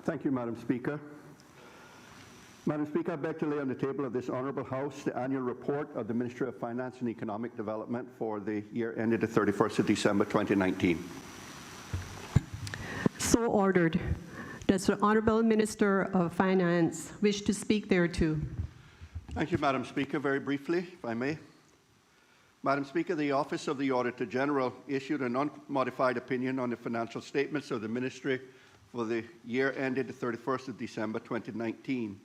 Thank you, Madam Speaker. Madam Speaker, I beg to lay on the table of this Honourable House the annual report of the Ministry of Finance and Economic Development for the year ended the 31st of December 2019. So ordered. Does the Honourable Minister of Finance wish to speak thereto? Thank you, Madam Speaker. Very briefly, if I may. Madam Speaker, the Office of the Auditor General issued an unmodified opinion on the financial statements of the Ministry for the year ended the 31st of December 2019.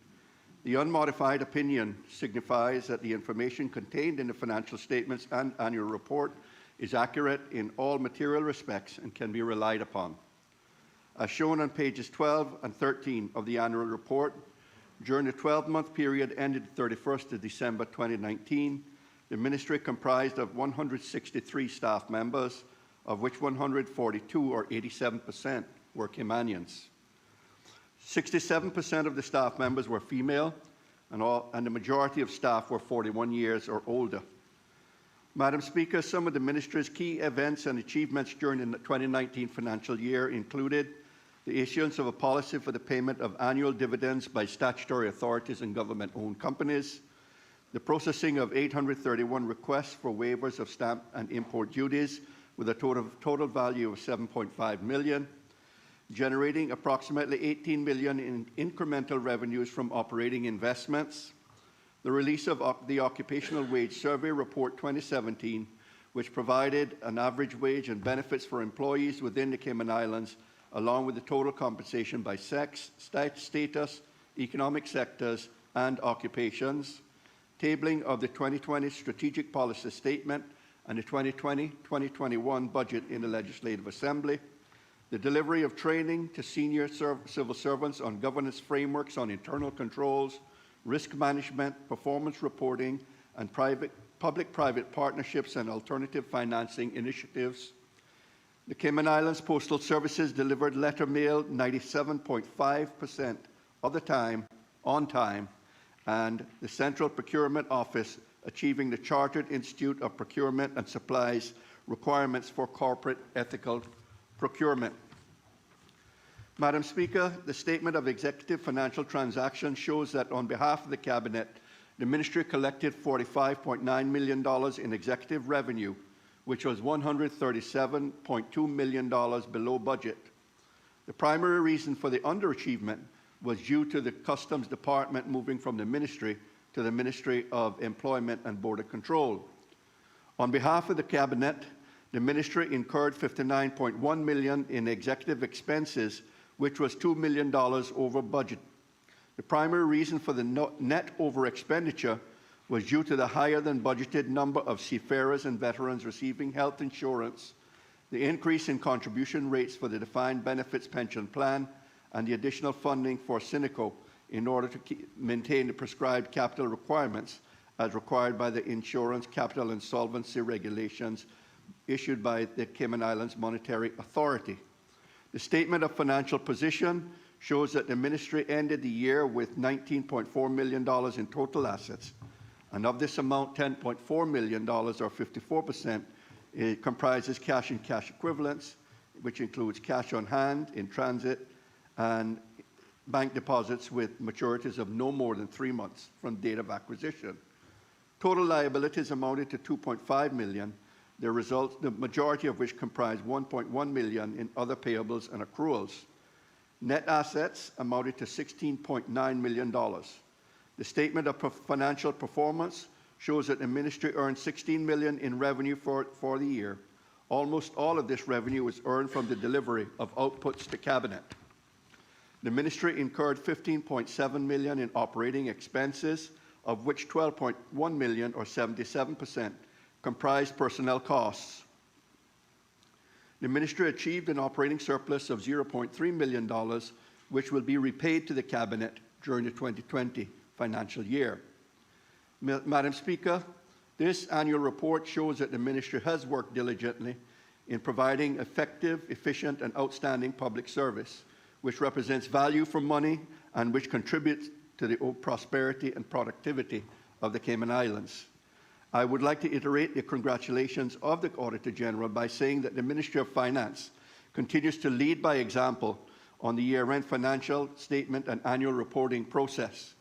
The unmodified opinion signifies that the information contained in the financial statements and annual report is accurate in all material respects and can be relied upon. As shown on pages 12 and 13 of the annual report, during the 12-month period ended 31st of December 2019, the Ministry comprised of 163 staff members, of which 142 or 87% were Caymanians. 67% of the staff members were female, and the majority of staff were 41 years or older. Madam Speaker, some of the Ministry's key events and achievements during the 2019 financial year included the issuance of a policy for the payment of annual dividends by statutory authorities and government-owned companies, the processing of 831 requests for waivers of stamp and import duties with a total value of $7.5 million, generating approximately $18 million in incremental revenues from operating investments, the release of the Occupational Wage Survey Report 2017, which provided an average wage and benefits for employees within the Cayman Islands, along with the total compensation by sex, status, economic sectors, and occupations, tabling of the 2020 Strategic Policy Statement and the 2020-2021 budget in the Legislative Assembly, the delivery of training to senior civil servants on governance frameworks on internal controls, risk management, performance reporting, and public-private partnerships and alternative financing initiatives. The Cayman Islands Postal Services delivered letter mail 97.5% of the time, on time, and the Central Procurement Office achieving the Chartered Institute of Procurement and Supplies requirements for corporate ethical procurement. Madam Speaker, the Statement of Executive Financial Transactions shows that on behalf of the Cabinet, the Ministry collected $45.9 million in executive revenue, which was $137.2 million below budget. The primary reason for the underachievement was due to the Customs Department moving from the Ministry to the Ministry of Employment and Border Control. On behalf of the Cabinet, the Ministry incurred $59.1 million in executive expenses, which was $2 million over budget. The primary reason for the net over expenditure was due to the higher than budgeted number of seafarers and veterans receiving health insurance, the increase in contribution rates for the defined benefits pension plan, and the additional funding for Cynical in order to maintain the prescribed capital requirements as required by the Insurance, Capital and Solvency regulations issued by the Cayman Islands Monetary Authority. The Statement of Financial Position shows that the Ministry ended the year with $19.4 million in total assets, and of this amount, $10.4 million, or 54%, comprises cash and cash equivalents, which includes cash on hand, in transit, and bank deposits with maturities of no more than 3 months from date of acquisition. Total liabilities amounted to $2.5 million, the majority of which comprise $1.1 million in other payables and accruals. Net assets amounted to $16.9 million. The Statement of Financial Performance shows that the Ministry earned $16 million in revenue for the year. Almost all of this revenue was earned from the delivery of outputs to Cabinet. The Ministry incurred $15.7 million in operating expenses, of which $12.1 million, or 77%, comprised personnel costs. The Ministry achieved an operating surplus of $0.3 million, which will be repaid to the Cabinet during the 2020 financial year. Madam Speaker, this annual report shows that the Ministry has worked diligently in providing effective, efficient, and outstanding public service, which represents value for money and which contributes to the prosperity and productivity of the Cayman Islands. I would like to iterate the congratulations of the Auditor General by saying that the Ministry of Finance continues to lead by example on the year-end financial statement and annual reporting process.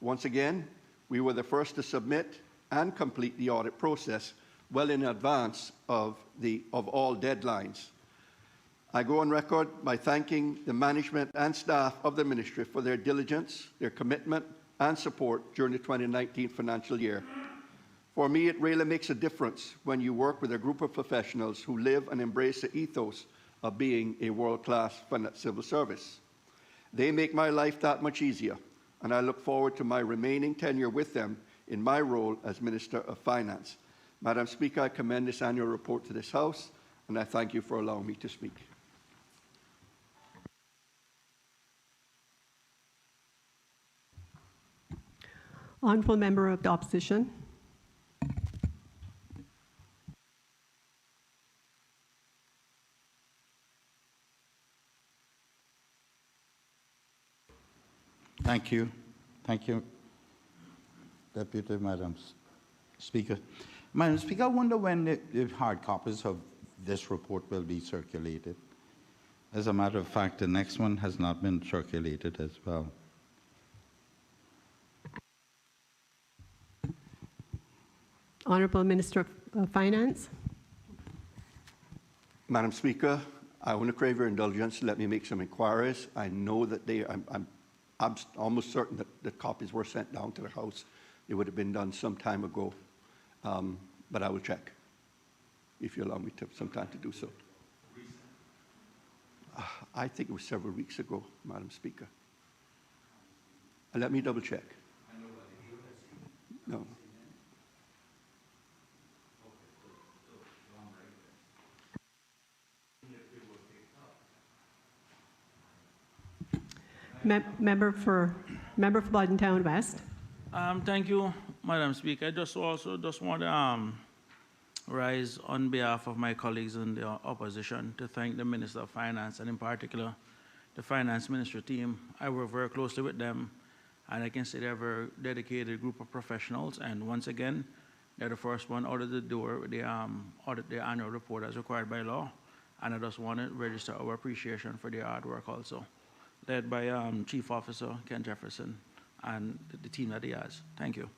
Once again, we were the first to submit and complete the audit process well in advance of all deadlines. I go on record by thanking the management and staff of the ministry for their diligence, their commitment, and support during the 2019 financial year. For me, it really makes a difference when you work with a group of professionals who live and embrace the ethos of being a world-class civil service. They make my life that much easier, and I look forward to my remaining tenure with them in my role as Minister of Finance. Madam Speaker, I commend this annual report to this House, and I thank you for allowing me to speak. Honourable Member of the Opposition. Thank you. Thank you, Deputy Madam Speaker. Madam Speaker, I wonder when the hard copies of this report will be circulated. As a matter of fact, the next one has not been circulated as well. Honourable Minister of Finance. Madam Speaker, I want to crave your indulgence. Let me make some inquiries. I know that I'm almost certain that the copies were sent down to the House. It would have been done some time ago, but I will check if you allow me some time to do so. I think it was several weeks ago, Madam Speaker. Let me double check. No. Member for Bladden Town West. Thank you, Madam Speaker. I just want to rise on behalf of my colleagues in the opposition to thank the Minister of Finance and in particular the Finance Ministry team. I work very closely with them and I can say they're a very dedicated group of professionals, and once again they're the first one out of the door with the audit their annual report as required by law, and I just want to register our appreciation for their hard work also, led by Chief Officer Ken Jefferson and the team that he has. Thank you.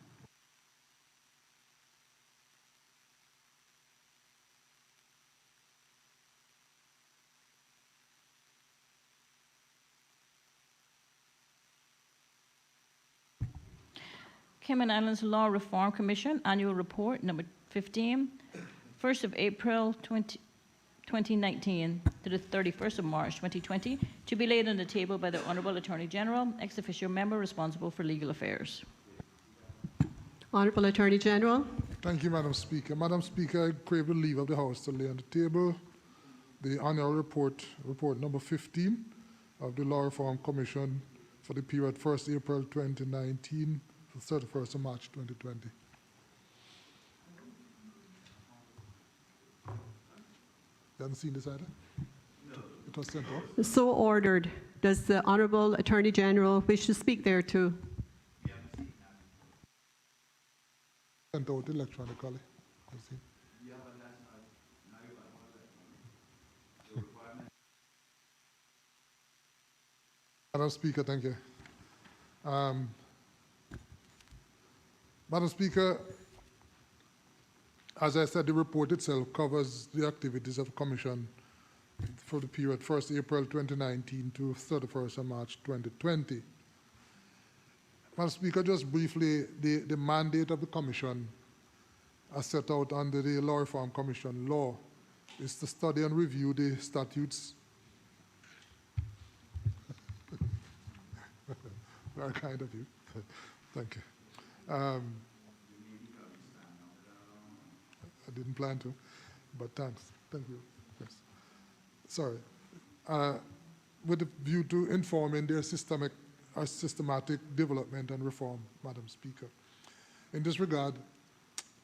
Cayman Islands Law Reform Commission Annual Report Number 15, 1st of April 2019 to the 31st of March 2020, to be laid on the table by the Honourable Attorney General, ex officio member responsible for legal affairs. Honourable Attorney General. Thank you, Madam Speaker. Madam Speaker, I crave the leave of the House to lay on the table the annual report number 15 of the Law Reform Commission for the period 1st April 2019 to 31st of March 2020. You haven't seen this either? No. It was sent off? So ordered. Does the Honourable Attorney General wish to speak thereto? Sent out electronically. Yeah, but that's not, now you got the requirement. Madam Speaker, thank you. Madam Speaker, as I said, the report itself covers the activities of the Commission for the period 1st April 2019 to 31st of March 2020. Madam Speaker, just briefly, the mandate of the Commission as set out under the Law Reform Commission law is to study and review the statutes. Very kind of you. Thank you. I didn't plan to, but thanks. Thank you. Yes. Sorry. With a view to informing their systematic development and reform, Madam Speaker. In this regard,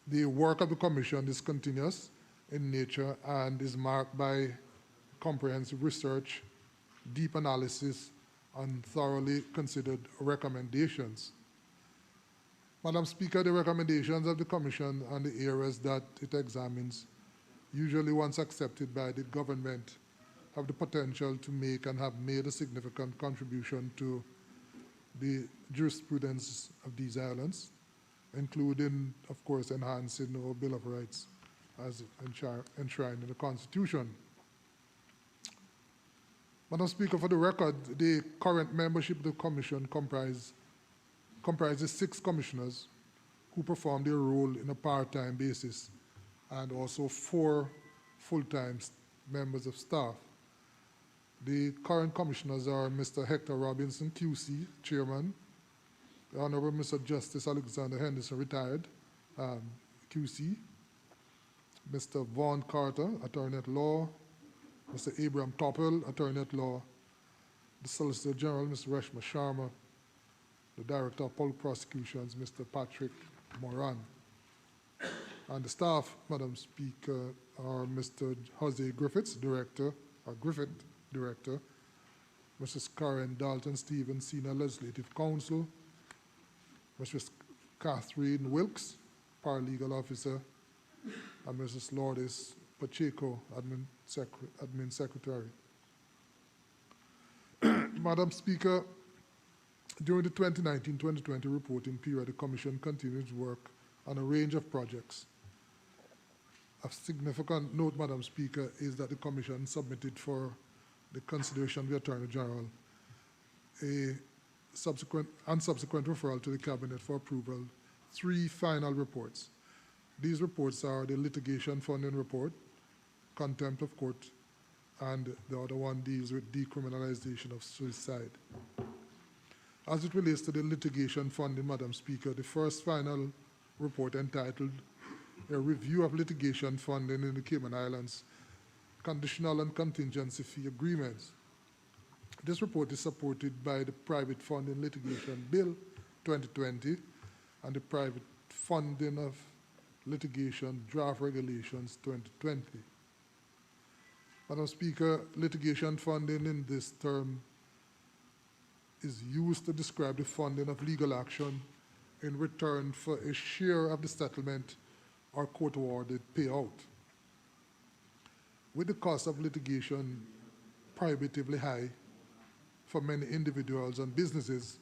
the work of the Commission is continuous in nature and is marked by comprehensive research, deep analysis, and thoroughly considered recommendations. Madam Speaker, the recommendations of the Commission and the areas that it examines, usually once accepted by the government, have the potential to make and have made a significant contribution to the jurisprudence of these islands, including, of course, enhancing our Bill of Rights as enshrined in the Constitution. Madam Speaker, for the record, the current membership of the Commission comprises 6 commissioners who perform their role in a part-time basis, and also 4 full-time members of staff. The current commissioners are Mr. Hector Robinson, QC, Chairman, the Honorable Mr. Justice Alexander Henderson, retired, QC, Mr. Vaughn Carter, Attorney at Law, Mr. Abraham Toppel, Attorney at Law, the Solicitor General, Mr. Reshma Sharma, the Director of Public Prosecutions, Mr. Patrick Moran. And the staff, Madam Speaker, are Mr. Jose Griffiths, Director, Mrs. Karen Dalton Stevens, Senior Legislative Counsel, Mrs. Catherine Wilkes, Paralegal Officer, and Mrs. Lourdes Pacheco, Admin Secretary. Madam Speaker, during the 2019-2020 reporting period, the Commission continued to work on a range of projects. Of significant note, Madam Speaker, is that the Commission submitted for the consideration of the Attorney General a subsequent referral to the Cabinet for approval 3 final reports. These reports are the litigation funding report, contempt of court, and the other one deals with decriminalization of suicide. As it relates to the litigation funding, Madam Speaker, the first final report, entitled A Review of Litigation Funding in the Cayman Islands, Conditional and Contingency Fee Agreements. This report is supported by the Private Funding Litigation Bill 2020 and the Private Funding of Litigation Draft Regulations 2020. Madam Speaker, litigation funding in this term is used to describe the funding of legal action in return for a share of the settlement or court-awarded payout. With the cost of litigation prohibitively high for many individuals and businesses,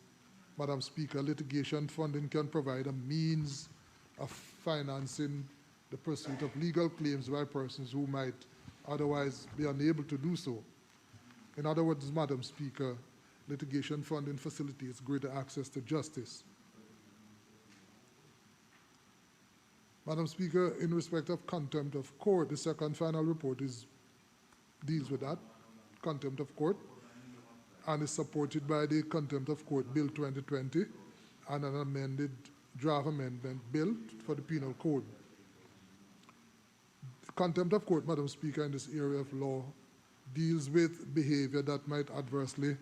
Madam Speaker, litigation funding can provide a means of financing the pursuit of legal claims by persons who might otherwise be unable to do so. In other words, Madam Speaker, litigation funding facilitates greater access to justice. Madam Speaker, in respect of contempt of court, the second final report deals with that, contempt of court, and is supported by the Contempt of Court Bill 2020 and an amended draft amendment bill for the Penal Code. The contempt of court, Madam Speaker, in this area of law deals with behavior that might adversely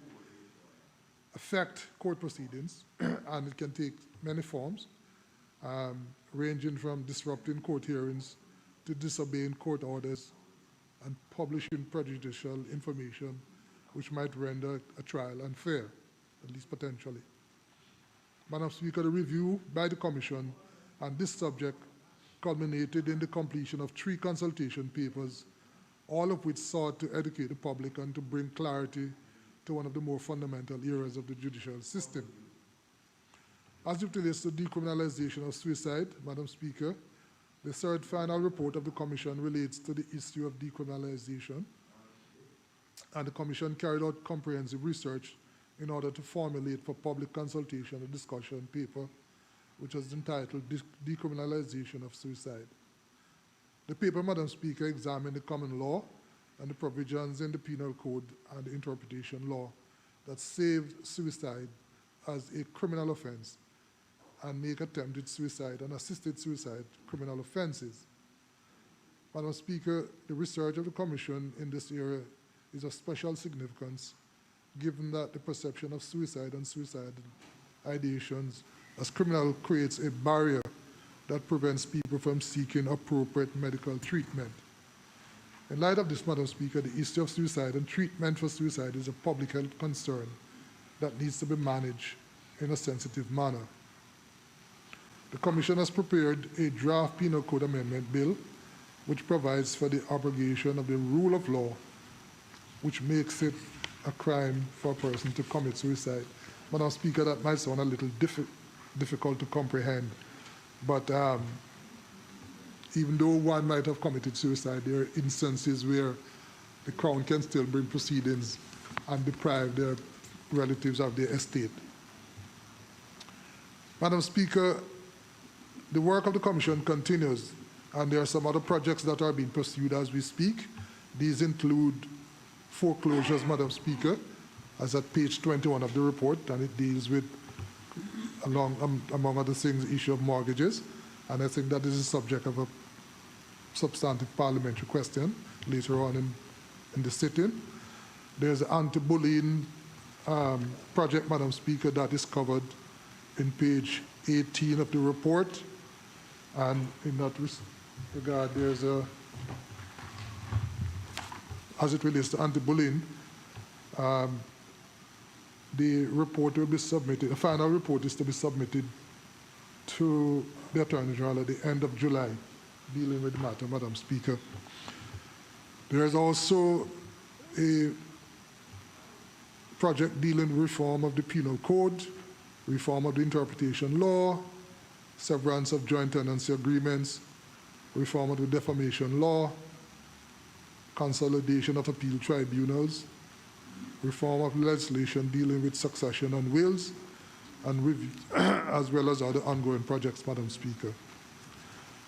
affect court proceedings, and it can take many forms, ranging from disrupting court hearings to disobeying court orders and publishing prejudicial information which might render a trial unfair, at least potentially. Madam Speaker, the review by the Commission on this subject culminated in the completion of 3 consultation papers, all of which sought to educate the public and to bring clarity to one of the more fundamental areas of the judicial system. As it relates to decriminalization of suicide, Madam Speaker, the third final report of the Commission relates to the issue of decriminalization, and the Commission carried out comprehensive research in order to formulate for public consultation a discussion paper which was entitled Decriminalization of Suicide. The paper, Madam Speaker, examined the common law and the provisions in the Penal Code and the interpretation law that saved suicide as a criminal offense and make attempted suicide and assisted suicide criminal offenses. Madam Speaker, the research of the Commission in this area is of special significance, given that the perception of suicide and suicide ideations as criminal creates a barrier that prevents people from seeking appropriate medical treatment. In light of this, Madam Speaker, the issue of suicide and treatment for suicide is a public health concern that needs to be managed in a sensitive manner. The Commission has prepared a draft Penal Code Amendment Bill which provides for the abrogation of the rule of law which makes it a crime for a person to commit suicide. Madam Speaker, that might sound a little difficult to comprehend, but even though one might have committed suicide, there are instances where the Crown can still bring proceedings and deprive their relatives of their estate. Madam Speaker, the work of the Commission continues, and there are some other projects that are being pursued as we speak. These include foreclosures, Madam Speaker, as at page 21 of the report, and it deals with, among other things, the issue of mortgages. And I think that is the subject of a substantive parliamentary question later on in the sitting. There's an anti-bullying project, Madam Speaker, that is covered in page 18 of the report. And in that regard, there's as it relates to anti-bullying, the report will be submitted, the final report is to be submitted to the Attorney General at the end of July, dealing with the matter, Madam Speaker. There is also a project dealing with reform of the penal code, reform of the interpretation law, severance of joint tenancy agreements, reform of the defamation law, consolidation of appeal tribunals, reform of legislation dealing with succession and wills, and review, as well as other ongoing projects, Madam Speaker.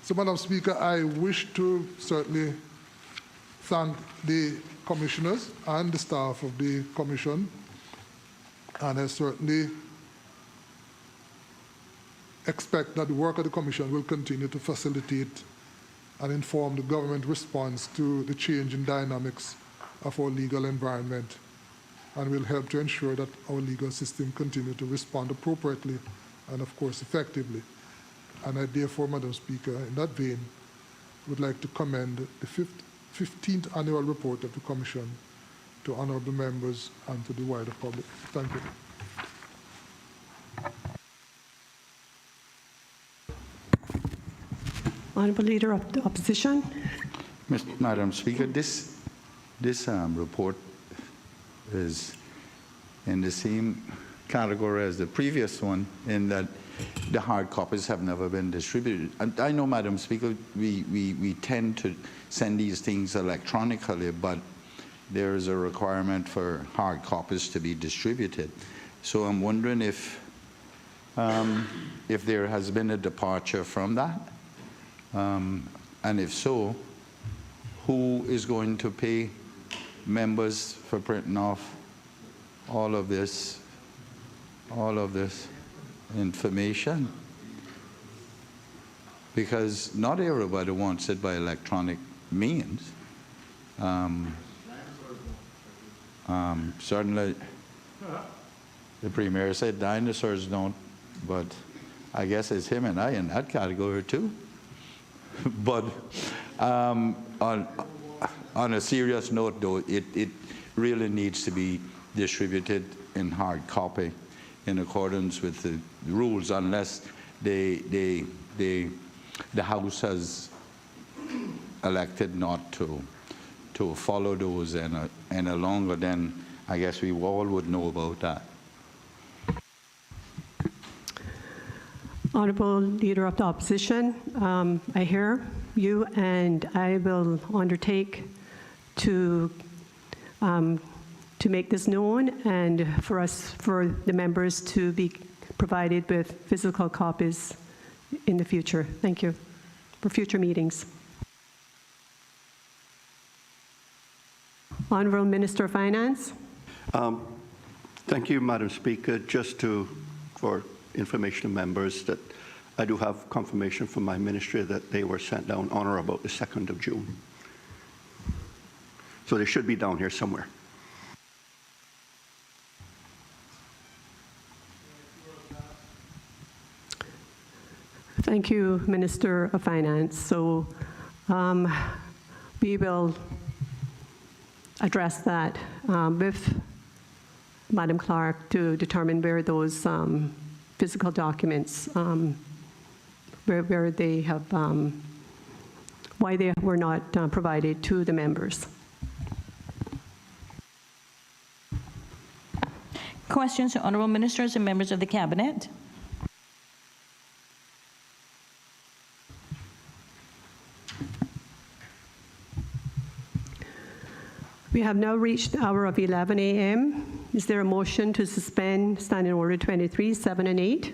So, Madam Speaker, I wish to certainly thank the commissioners and the staff of the Commission, and I certainly expect that the work of the Commission will continue to facilitate and inform the government response to the changing dynamics of our legal environment, and will help to ensure that our legal system continue to respond appropriately and, of course, effectively. And I therefore, Madam Speaker, in that vein, would like to commend the 15th annual report of the Commission to honorable members and to the wider public. Thank you. Honourable Leader of the Opposition. Madam Speaker, this report is in the same category as the previous one, in that the hard copies have never been distributed. And I know, Madam Speaker, we tend to send these things electronically, but there is a requirement for hard copies to be distributed. So I'm wondering if there has been a departure from that. And if so, who is going to pay members for printing off all of this information? Because not everybody wants it by electronic means. Certainly, the Premier said dinosaurs don't, but I guess it's him and I in that category too. But on a serious note, though, it really needs to be distributed in hard copy in accordance with the rules, unless the House has elected not to follow those any longer. Then I guess we all would know about that. Honourable Leader of the Opposition, I hear you, and I will undertake to make this known, and for the members to be provided with physical copies in the future. Thank you. For future meetings. Honourable Minister of Finance. Thank you, Madam Speaker. Just for information of members, that I do have confirmation from my ministry that they were sent down on or about the 2nd of June. So they should be down here somewhere. Thank you, Minister of Finance. So we will address that with Madam Clerk to determine where those physical documents, where they have, why they were not provided to the members. Questions to honorable ministers and members of the cabinet? We have now reached the hour of 11 a.m. Is there a motion to suspend Standing Order 23, 7, and 8?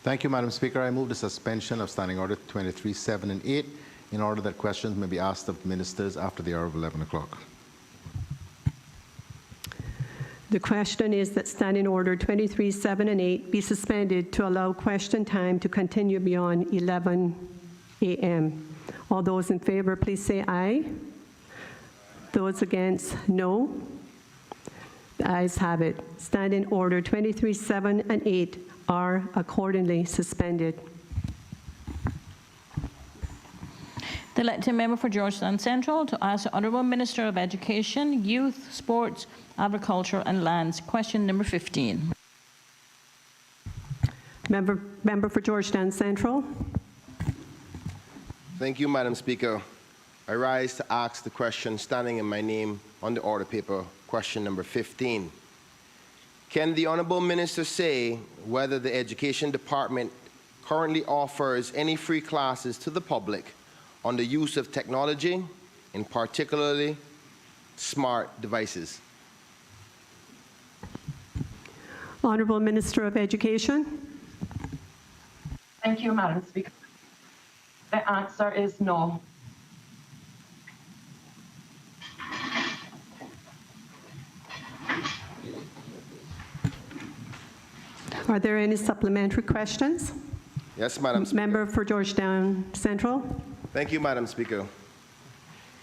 Thank you, Madam Speaker. I move the suspension of Standing Order 23, 7, and 8 in order that questions may be asked of ministers after the hour of 11 o'clock. The question is that Standing Order 23, 7, and 8 be suspended to allow question time to continue beyond 11 a.m. All those in favor, please say aye. Those against, no. The ayes have it. Standing Order 23, 7, and 8 are accordingly suspended. The elected member for Georgetown Central to ask the Honourable Minister of Education, Youth, Sports, Agriculture and Lands. Question number 15. Member for Georgetown Central. Thank you, Madam Speaker. I rise to ask the question standing in my name on the order paper, question number 15. Can the Honourable Minister say whether the Education Department currently offers any free classes to the public on the use of technology, in particularly smart devices? Honourable Minister of Education. Thank you, Madam Speaker. The answer is no. Are there any supplementary questions? Yes, Madam Speaker. Member for Georgetown Central. Thank you, Madam Speaker.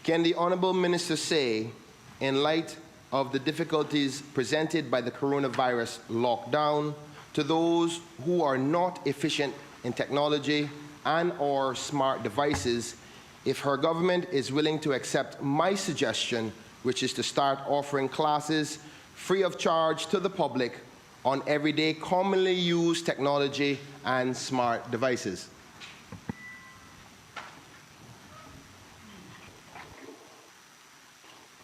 Can the Honourable Minister say, in light of the difficulties presented by the coronavirus lockdown, to those who are not efficient in technology and/or smart devices, if her government is willing to accept my suggestion, which is to start offering classes free of charge to the public on everyday commonly used technology and smart devices?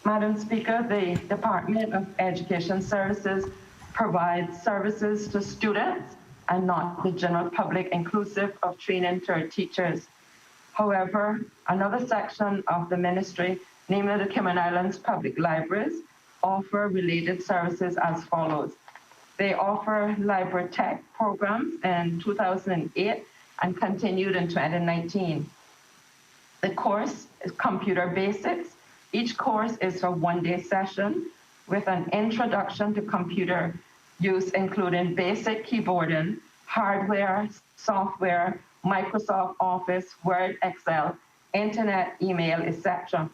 Madam Speaker, the Department of Education Services provides services to students and not the general public, inclusive of training to our teachers. However, another section of the ministry, namely the Cayman Islands Public Libraries, offer related services as follows. They offer library tech programs in 2008 and continued in 2019. The course is Computer Basics. Each course is a one-day session with an introduction to computer use, including basic keyboarding, hardware, software, Microsoft Office, Word, Excel, Internet, email, etc.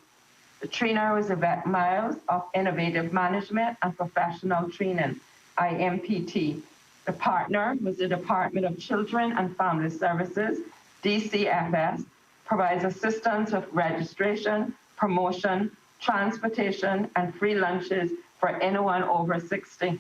The trainer was Yvette Miles of Innovative Management and Professional Training, IMPT. The partner was the Department of Children and Family Services, DCFS, provides assistance with registration, promotion, transportation, and free lunches for anyone over 60.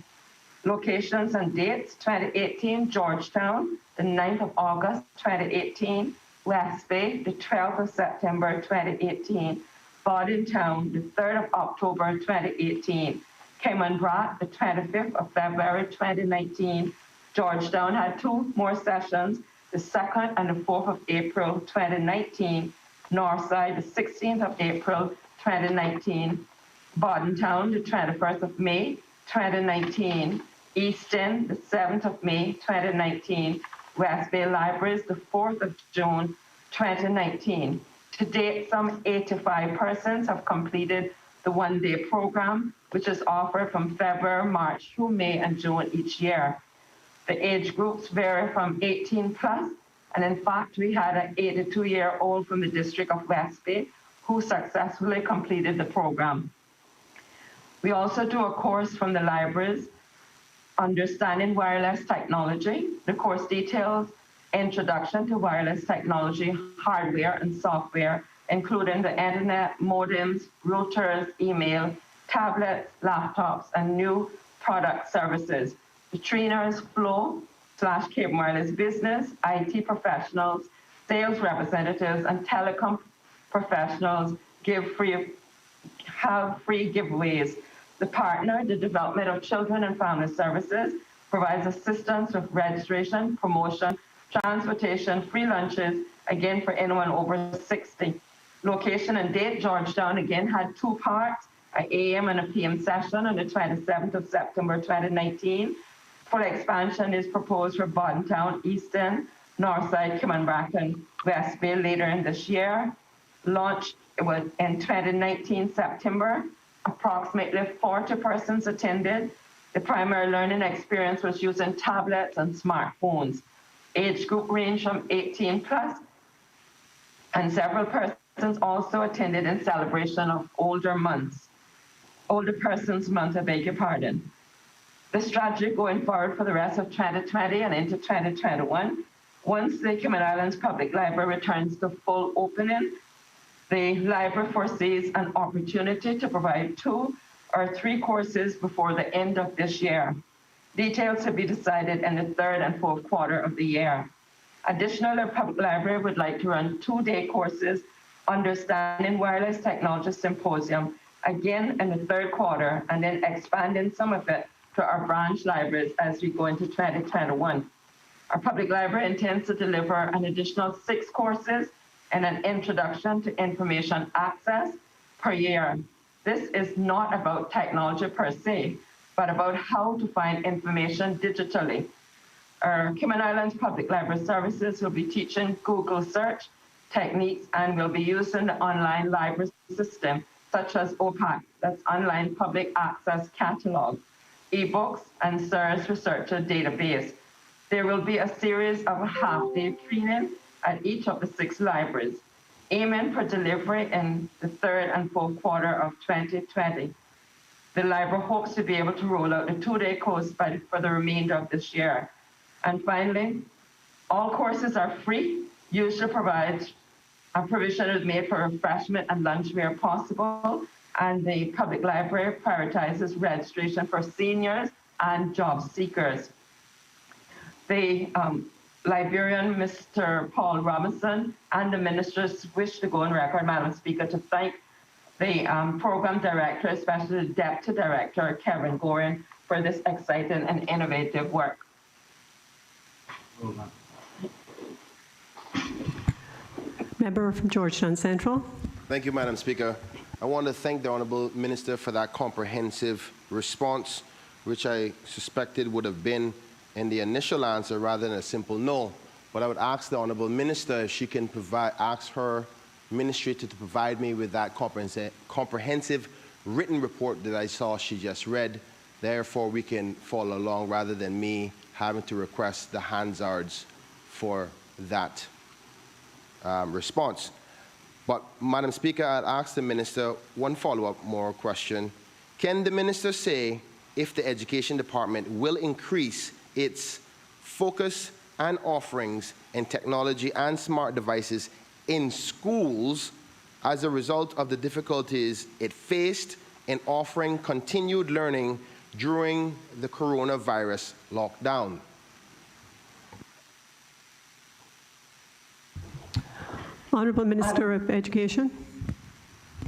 Locations and dates: 2018, Georgetown, the 9th of August, 2018, West Bay, the 12th of September, 2018, Bordentown, the 3rd of October, 2018, Cayman Brat, the 25th of February, 2019. Georgetown had 2 more sessions, the 2nd and the 4th of April, 2019. Northside, the 16th of April, 2019. Bordentown, the 21st of May, 2019. Easton, the 7th of May, 2019. West Bay Libraries, the 4th of June, 2019. To date, some 85 persons have completed the one-day program, which is offered from February, March through May and June each year. The age groups vary from 18 plus, and in fact, we had an 82-year-old from the District of West Bay who successfully completed the program. We also do a course from the libraries, Understanding Wireless Technology. The course details introduction to wireless technology, hardware and software, including the internet, modems, routers, email, tablets, laptops, and new product services. The trainers Flow/Cape Wireless Business, IT professionals, sales representatives, and telecom professionals have free giveaways. The partner, the Development of Children and Family Services, provides assistance with registration, promotion, transportation, free lunches, again for anyone over 60. Location and date, Georgetown again had 2 parts, an AM and a PM session on the 27th of September 2019. Full expansion is proposed for Bordentown, Easton, Northside, Cayman, Bracken, West Bay later in this year. Launch was in 2019 September. Approximately 40 persons attended. The primary learning experience was using tablets and smartphones. Age group range from 18 plus, and several persons also attended in celebration of Older Persons Month, I beg your pardon. The strategy going forward for the rest of 2020 and into 2021, once the Cayman Islands Public Library returns to full opening, the library foresees an opportunity to provide 2 or 3 courses before the end of this year. Details to be decided in the 3rd and 4th quarter of the year. Additionally, the public library would like to run 2-day courses, Understanding Wireless Technology Symposium, again in the 3rd quarter, and then expanding some of it to our branch libraries as we go into 2021. Our public library intends to deliver an additional 6 courses and an introduction to information access per year. This is not about technology per se, but about how to find information digitally. Our Cayman Islands Public Library Services will be teaching Google search techniques and will be using the online library system, such as OPAC, that's Online Public Access Catalog, ebooks, and SIRS Researcher Database. There will be a series of half-day training at each of the 6 libraries, aiming for delivery in the 3rd and 4th quarter of 2020. The library hopes to be able to roll out a 2-day course for the remainder of this year. And finally, all courses are free. Usually provides a provision is made for refreshment and lunch where possible, and the public library prioritizes registration for seniors and job seekers. The librarian, Mr. Paul Robinson, and the ministers wish to go on record, Madam Speaker, to thank the program director, especially the deputy director, Kevin Gorin, for this exciting and innovative work. Member from Georgetown Central. Thank you, Madam Speaker. I want to thank the Honourable Minister for that comprehensive response, which I suspected would have been in the initial answer rather than a simple no. But I would ask the Honourable Minister if she can ask her ministry to provide me with that comprehensive written report that I saw she just read. Therefore, we can follow along rather than me having to request the Hansards for that response. But, Madam Speaker, I'd ask the Minister one follow-up more question. Can the Minister say if the Education Department will increase its focus and offerings in technology and smart devices in schools as a result of the difficulties it faced in offering continued learning during the coronavirus lockdown? Honourable Minister of Education.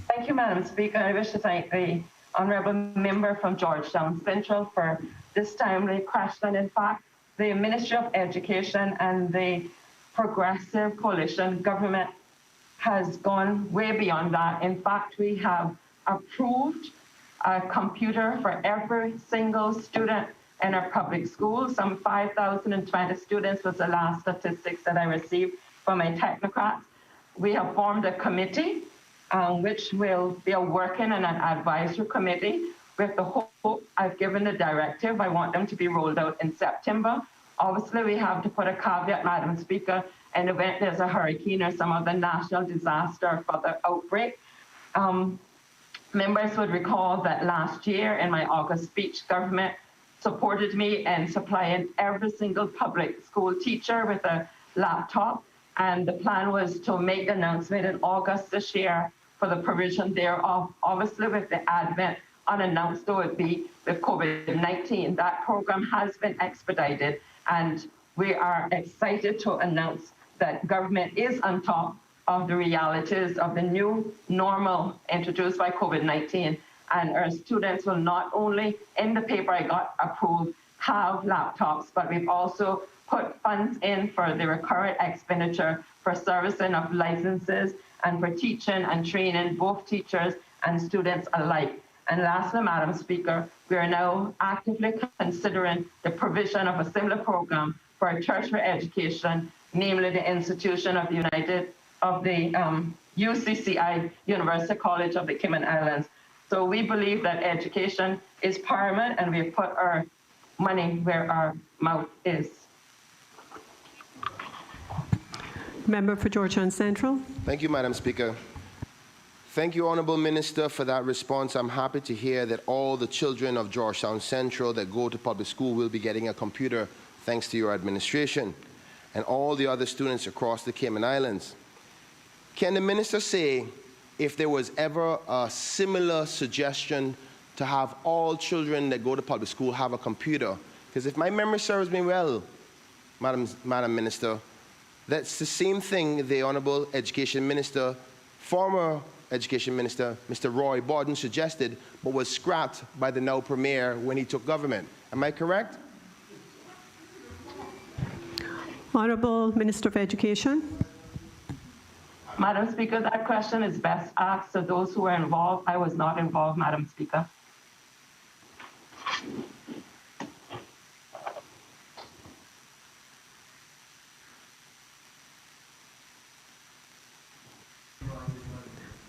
Thank you, Madam Speaker. I wish to thank the honourable member from Georgetown Central for this timely question. In fact, the Ministry of Education and the Progressive Coalition government has gone way beyond that. In fact, we have approved a computer for every single student in our public schools. Some 5,020 students was the last statistics that I received from my technocrats. We have formed a committee which will be working in an advisory committee with the hope. I've given the directive. I want them to be rolled out in September. Obviously, we have to put a caveat, Madam Speaker, in the event there's a hurricane or some other national disaster or further outbreak. Members would recall that last year in my August speech, government supported me in supplying every single public school teacher with a laptop. And the plan was to make the announcement in August this year for the provision thereof. Obviously, with the advent, unannounced though it be, with COVID-19, that program has been expedited. And we are excited to announce that government is on top of the realities of the new normal introduced by COVID-19. And our students will not only, in the paper I got approved, have laptops, but we've also put funds in for the recurrent expenditure for servicing of licenses and for teaching and training both teachers and students alike. And lastly, Madam Speaker, we are now actively considering the provision of a similar program for tertiary education, namely the institution of the UCCI, University College of the Cayman Islands. So we believe that education is paramount, and we've put our money where our mouth is. Member for Georgetown Central. Thank you, Madam Speaker. Thank you, Honourable Minister, for that response. I'm happy to hear that all the children of Georgetown Central that go to public school will be getting a computer thanks to your administration, and all the other students across the Cayman Islands. Can the Minister say if there was ever a similar suggestion to have all children that go to public school have a computer? Because if my memory serves me well, Madam Minister, that's the same thing the Honourable Education Minister, former Education Minister, Mr. Roy Borden, suggested, but was scrapped by the now Premier when he took government. Am I correct? Honourable Minister of Education. Madam Speaker, that question is best asked to those who are involved. I was not involved, Madam Speaker.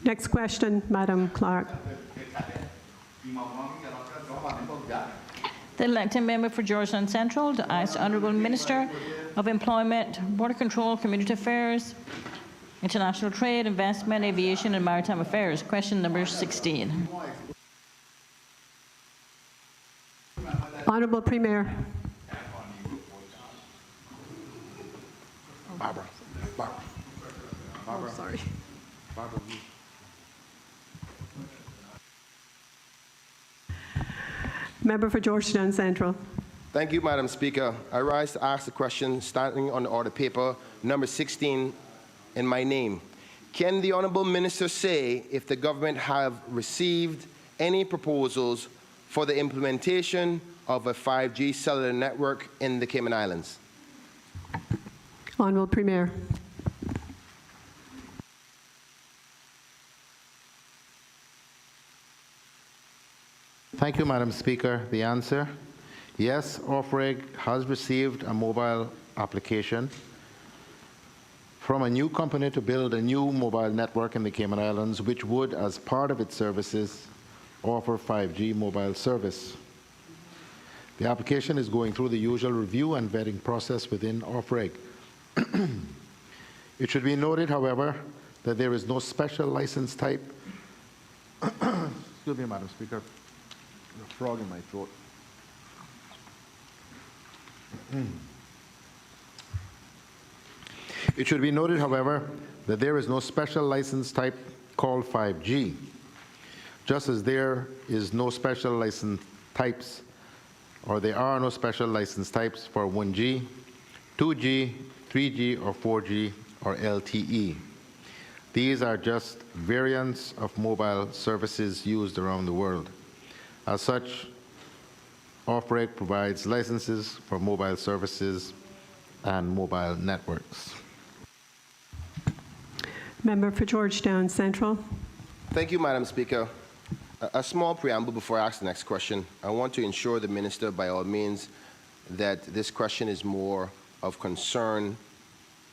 Next question, Madam Clerk. The elected member for Georgetown Central to ask the Honourable Minister of Employment, Border Control, Community Affairs, International Trade, Investment, Aviation and Maritime Affairs. Question number 16. Honourable Premier. Barbara. Oh, sorry. Member for Georgetown Central. Thank you, Madam Speaker. I rise to ask the question standing on the order paper, number 16, in my name. Can the Honourable Minister say if the government have received any proposals for the implementation of a 5G cellular network in the Cayman Islands? Honourable Premier. Thank you, Madam Speaker. The answer, yes, OFREG has received a mobile application from a new company to build a new mobile network in the Cayman Islands, which would, as part of its services, offer 5G mobile service. The application is going through the usual review and vetting process within OFREG. It should be noted, however, that there is no special license type. Excuse me, Madam Speaker. A frog in my throat. It should be noted, however, that there is no special license type called 5G, just as there is no special license types, or there are no special license types for 1G, 2G, 3G, or 4G, or LTE. These are just variants of mobile services used around the world. As such, OFREG provides licenses for mobile services and mobile networks. Member for Georgetown Central. Thank you, Madam Speaker. A small preamble before I ask the next question. I want to ensure the Minister, by all means, that this question is more of concern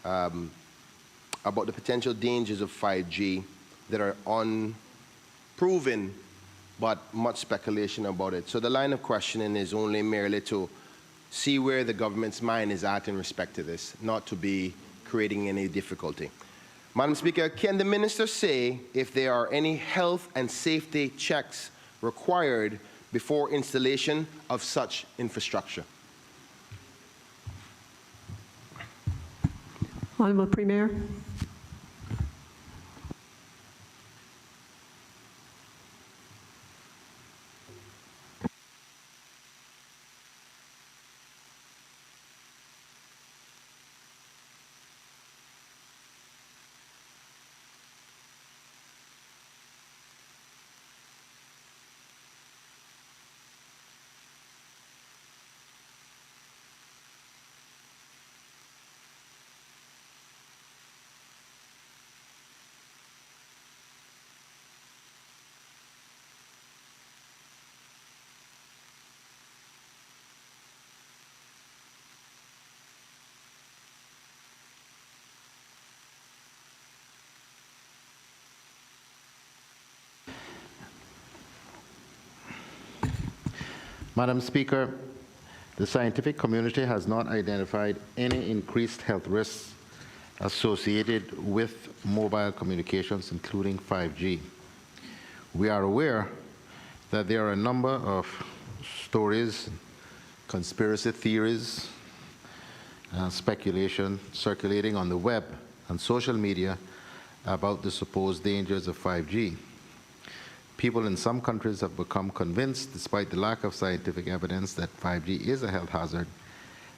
about the potential dangers of 5G that are unproven, but much speculation about it. So the line of questioning is only merely to see where the government's mind is at in respect to this, not to be creating any difficulty. Madam Speaker, can the Minister say if there are any health and safety checks required before installation of such infrastructure? Honourable Premier. Madam Speaker, the scientific community has not identified any increased health risks associated with mobile communications, including 5G. We are aware that there are a number of stories, conspiracy theories, speculation circulating on the web and social media about the supposed dangers of 5G. People in some countries have become convinced, despite the lack of scientific evidence, that 5G is a health hazard,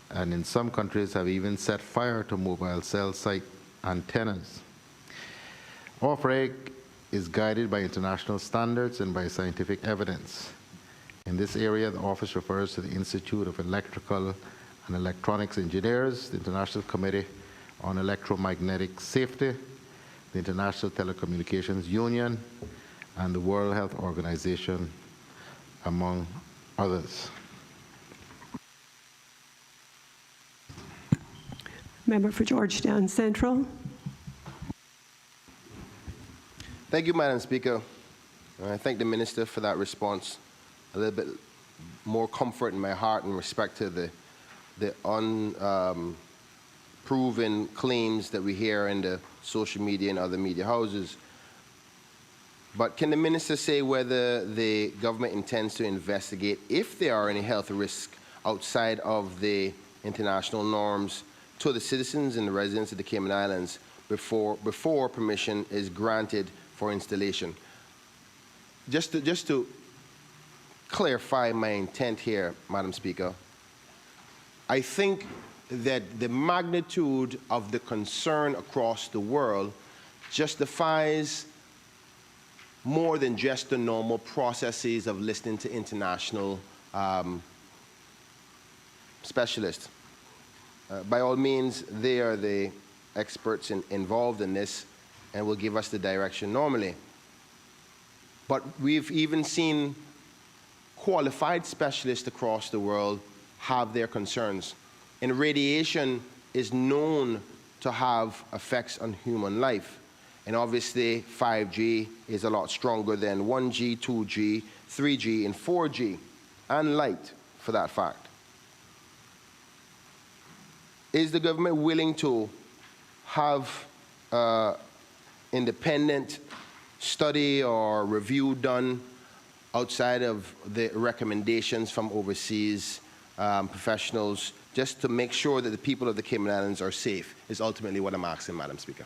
and in some countries have even set fire to mobile cell site antennas. OFREG is guided by international standards and by scientific evidence. In this area, the office refers to the Institute of Electrical and Electronics Engineers, the International Committee on Electromagnetic Safety, the International Telecommunications Union, and the World Health Organization, among others. Member for Georgetown Central. Thank you, Madam Speaker. I thank the Minister for that response. A little bit more comfort in my heart in respect to the unproven claims that we hear in the social media and other media houses. But can the Minister say whether the government intends to investigate if there are any health risks outside of the international norms to the citizens and the residents of the Cayman Islands before permission is granted for installation? Just to clarify my intent here, Madam Speaker, I think that the magnitude of the concern across the world justifies more than just the normal processes of listening to international specialists. By all means, they are the experts involved in this and will give us the direction normally. But we've even seen qualified specialists across the world have their concerns. And radiation is known to have effects on human life. And obviously, 5G is a lot stronger than 1G, 2G, 3G, and 4G, and light, for that fact. Is the government willing to have independent study or review done outside of the recommendations from overseas professionals, just to make sure that the people of the Cayman Islands are safe, is ultimately what I'm asking, Madam Speaker.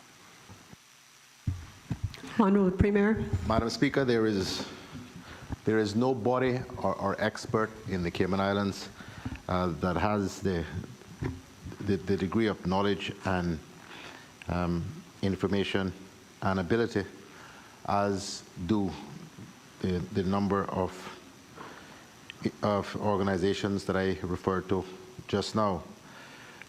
Honourable Premier. Madam Speaker, there is no body or expert in the Cayman Islands that has the degree of knowledge and information and ability as do the number of organizations that I referred to just now.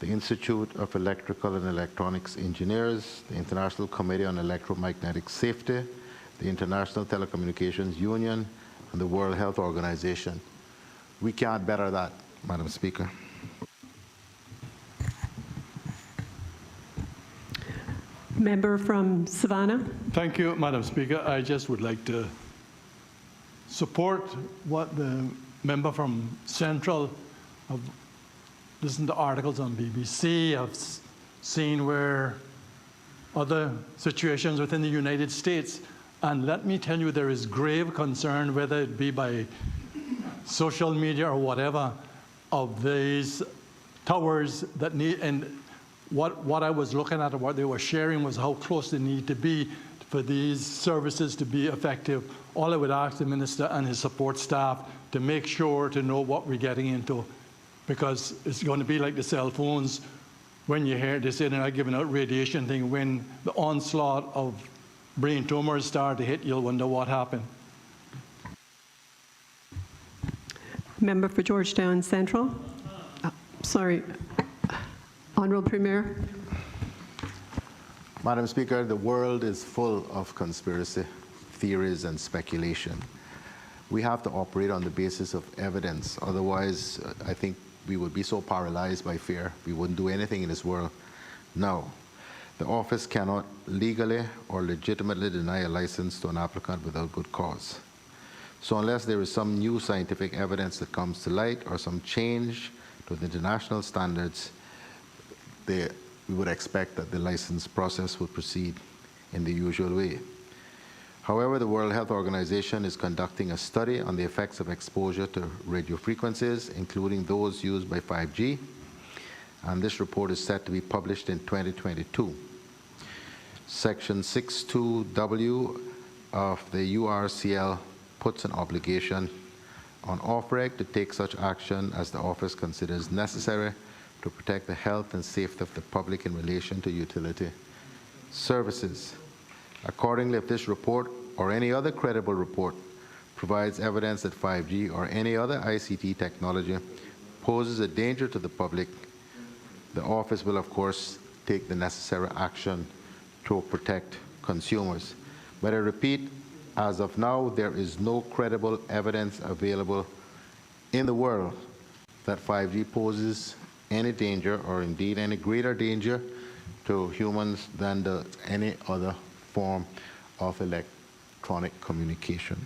The Institute of Electrical and Electronics Engineers, the International Committee on Electromagnetic Safety, the International Telecommunications Union, and the World Health Organization. We can't better that, Madam Speaker. Member from Savannah. Thank you, Madam Speaker. I just would like to support what the member from Central have listened to articles on BBC. I've seen where other situations within the United States. And let me tell you, there is grave concern, whether it be by social media or whatever, of these towers that need, and what I was looking at and what they were sharing was how close they need to be for these services to be effective. All I would ask the Minister and his support staff to make sure to know what we're getting into, because it's going to be like the cell phones. When you hear they say they're not giving out radiation thing, when the onslaught of brain tumors start to hit, you'll wonder what happened. Member for Georgetown Central. Sorry. Honourable Premier. Madam Speaker, the world is full of conspiracy theories and speculation. We have to operate on the basis of evidence. Otherwise, I think we would be so paralyzed by fear, we wouldn't do anything in this world. No. The office cannot legally or legitimately deny a license to an applicant without good cause. So unless there is some new scientific evidence that comes to light or some change to the international standards, we would expect that the license process would proceed in the usual way. However, the World Health Organization is conducting a study on the effects of exposure to radio frequencies, including those used by 5G, and this report is set to be published in 2022. Section 62W of the URCL puts an obligation on OFREG to take such action as the office considers necessary to protect the health and safety of the public in relation to utility services. Accordingly, if this report or any other credible report provides evidence that 5G or any other ICT technology poses a danger to the public, the office will, of course, take the necessary action to protect consumers. But I repeat, as of now, there is no credible evidence available in the world that 5G poses any danger, or indeed any greater danger, to humans than any other form of electronic communication.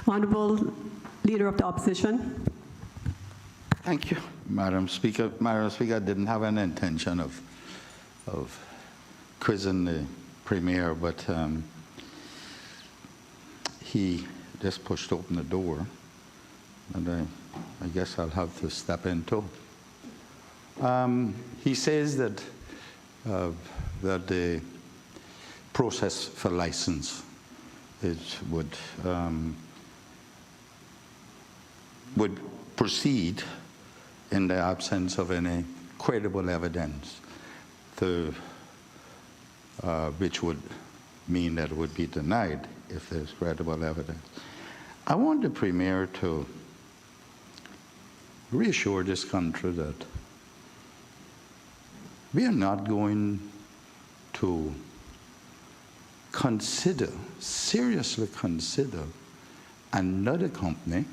Honorable Leader of the Opposition. Thank you, Madam Speaker. Madam Speaker, I didn't have an intention of quizzing the Premier, but he just pushed open the door, and I guess I'll have to step in too. He says that the process for license would proceed in the absence of any credible evidence, which would mean that it would be denied if there's credible evidence. I want the Premier to reassure this country that we are not going to seriously consider another company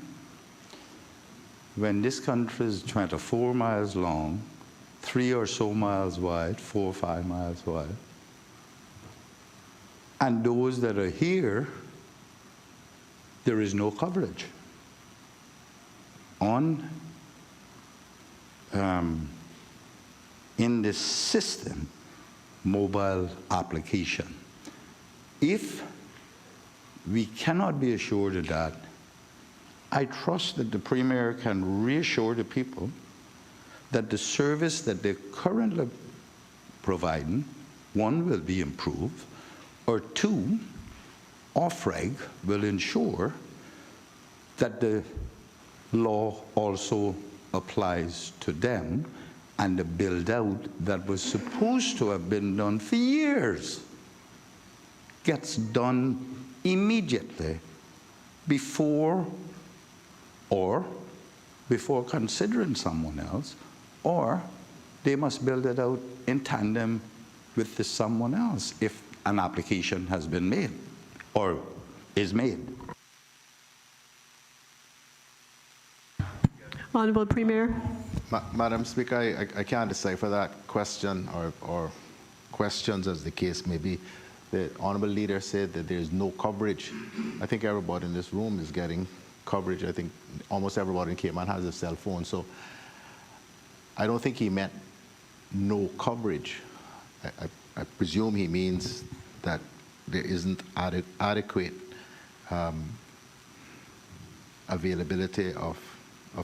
when this country is 24 miles long, 3 or so miles wide, 4 or 5 miles wide, and those that are here, there is no coverage on in this system mobile application. If we cannot be assured of that, I trust that the Premier can reassure the people that the service that they're currently providing, one, will be improved, or two, OFREG will ensure that the law also applies to them, and the build-out that was supposed to have been done for years gets done immediately before considering someone else, or they must build it out in tandem with the someone else if an application has been made or is made. Honorable Premier. Madam Speaker, I can't decipher that question or questions as the case may be. The Honourable Leader said that there is no coverage. I think everybody in this room is getting coverage. I think almost everybody in Cayman has a cell phone. So I don't think he meant no coverage. I presume he means that there isn't adequate availability of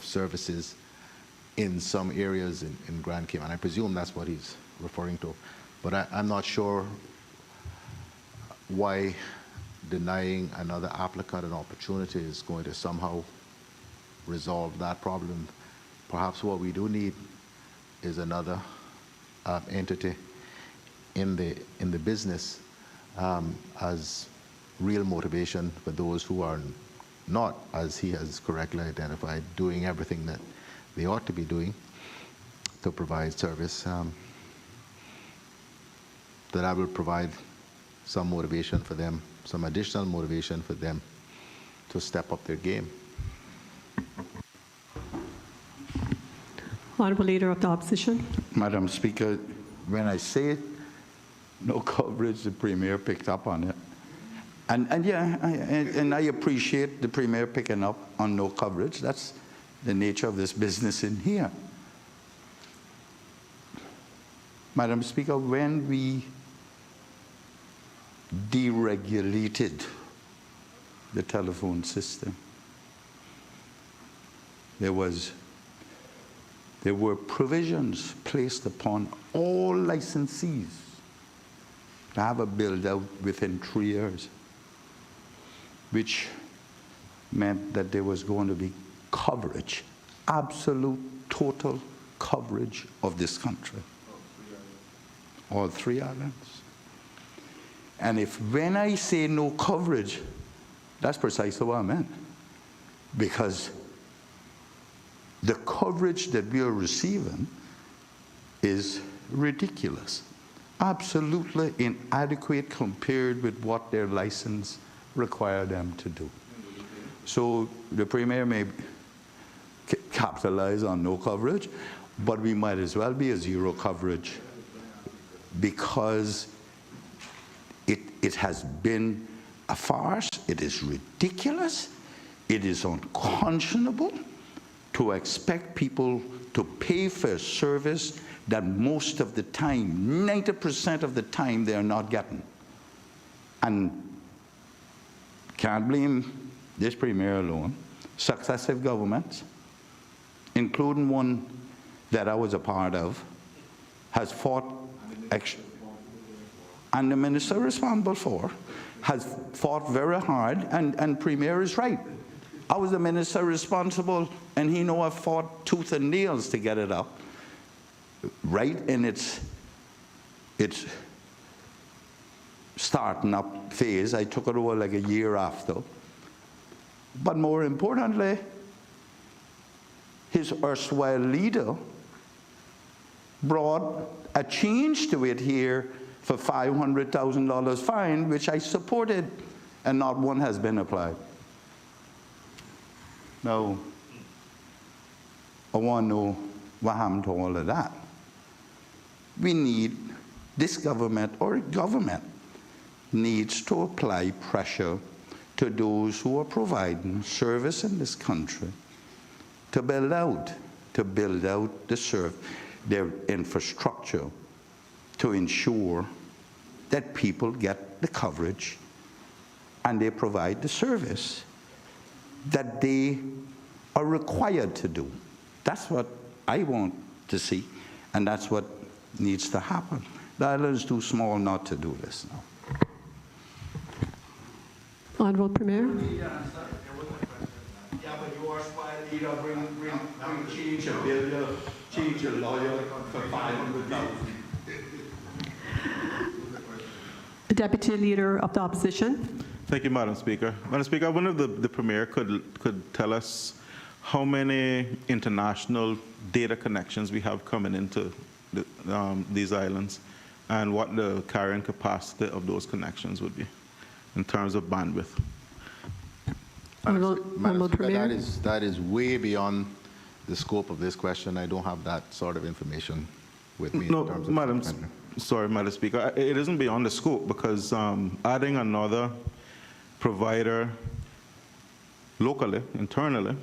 services in some areas in Grand Cayman. I presume that's what he's referring to. But I'm not sure why denying another applicant an opportunity is going to somehow resolve that problem. Perhaps what we do need is another entity in the business as real motivation for those who are not, as he has correctly identified, doing everything that they ought to be doing to provide service. That I will provide some motivation for them, some additional motivation for them to step up their game. Honourable Leader of the Opposition. Madam Speaker, when I say no coverage, the Premier picked up on it. And yeah, and I appreciate the Premier picking up on no coverage. That's the nature of this business in here. Madam Speaker, when we deregulated the telephone system, there were provisions placed upon all licensees to have a build-out within 3 years, which meant that there was going to be coverage, absolute total coverage of this country. All 3 islands. And if when I say no coverage, that's precisely what I meant. Because the coverage that we are receiving is ridiculous, absolutely inadequate compared with what their license required them to do. So the Premier may capitalize on no coverage, but we might as well be a zero coverage, because it has been a farce, it is ridiculous, it is unconscionable to expect people to pay for a service that most of the time, 90% of the time, they are not getting. And can't blame this Premier alone. Successive governments, including one that I was a part of, has fought, and the minister responsible for, has fought very hard, and Premier is right. I was the minister responsible, and he know I fought tooth and nails to get it up. Right in its starting up phase. I took it over like a year after. But more importantly, his erstwhile leader brought a change to it here for $500,000 fine, which I supported, and not one has been applied. Now, I want to know what happened to all of that. We need, this government or government needs to apply pressure to those who are providing service in this country to build out their infrastructure to ensure that people get the coverage and they provide the service that they are required to do. That's what I want to see, and that's what needs to happen. The island is too small not to do this now. Honorable Premier. Yeah, but you are smart leader, bring change a bill, change a lawyer for $500,000. Deputy Leader of the Opposition. Thank you, Madam Speaker. Madam Speaker, I wonder if the Premier could tell us how many international data connections we have coming into these islands, and what the carrying capacity of those connections would be in terms of bandwidth. Honorable Premier. That is way beyond the scope of this question. I don't have that sort of information with me. No, in terms of Madam Speaker, it isn't beyond the scope, because adding another provider locally, internally,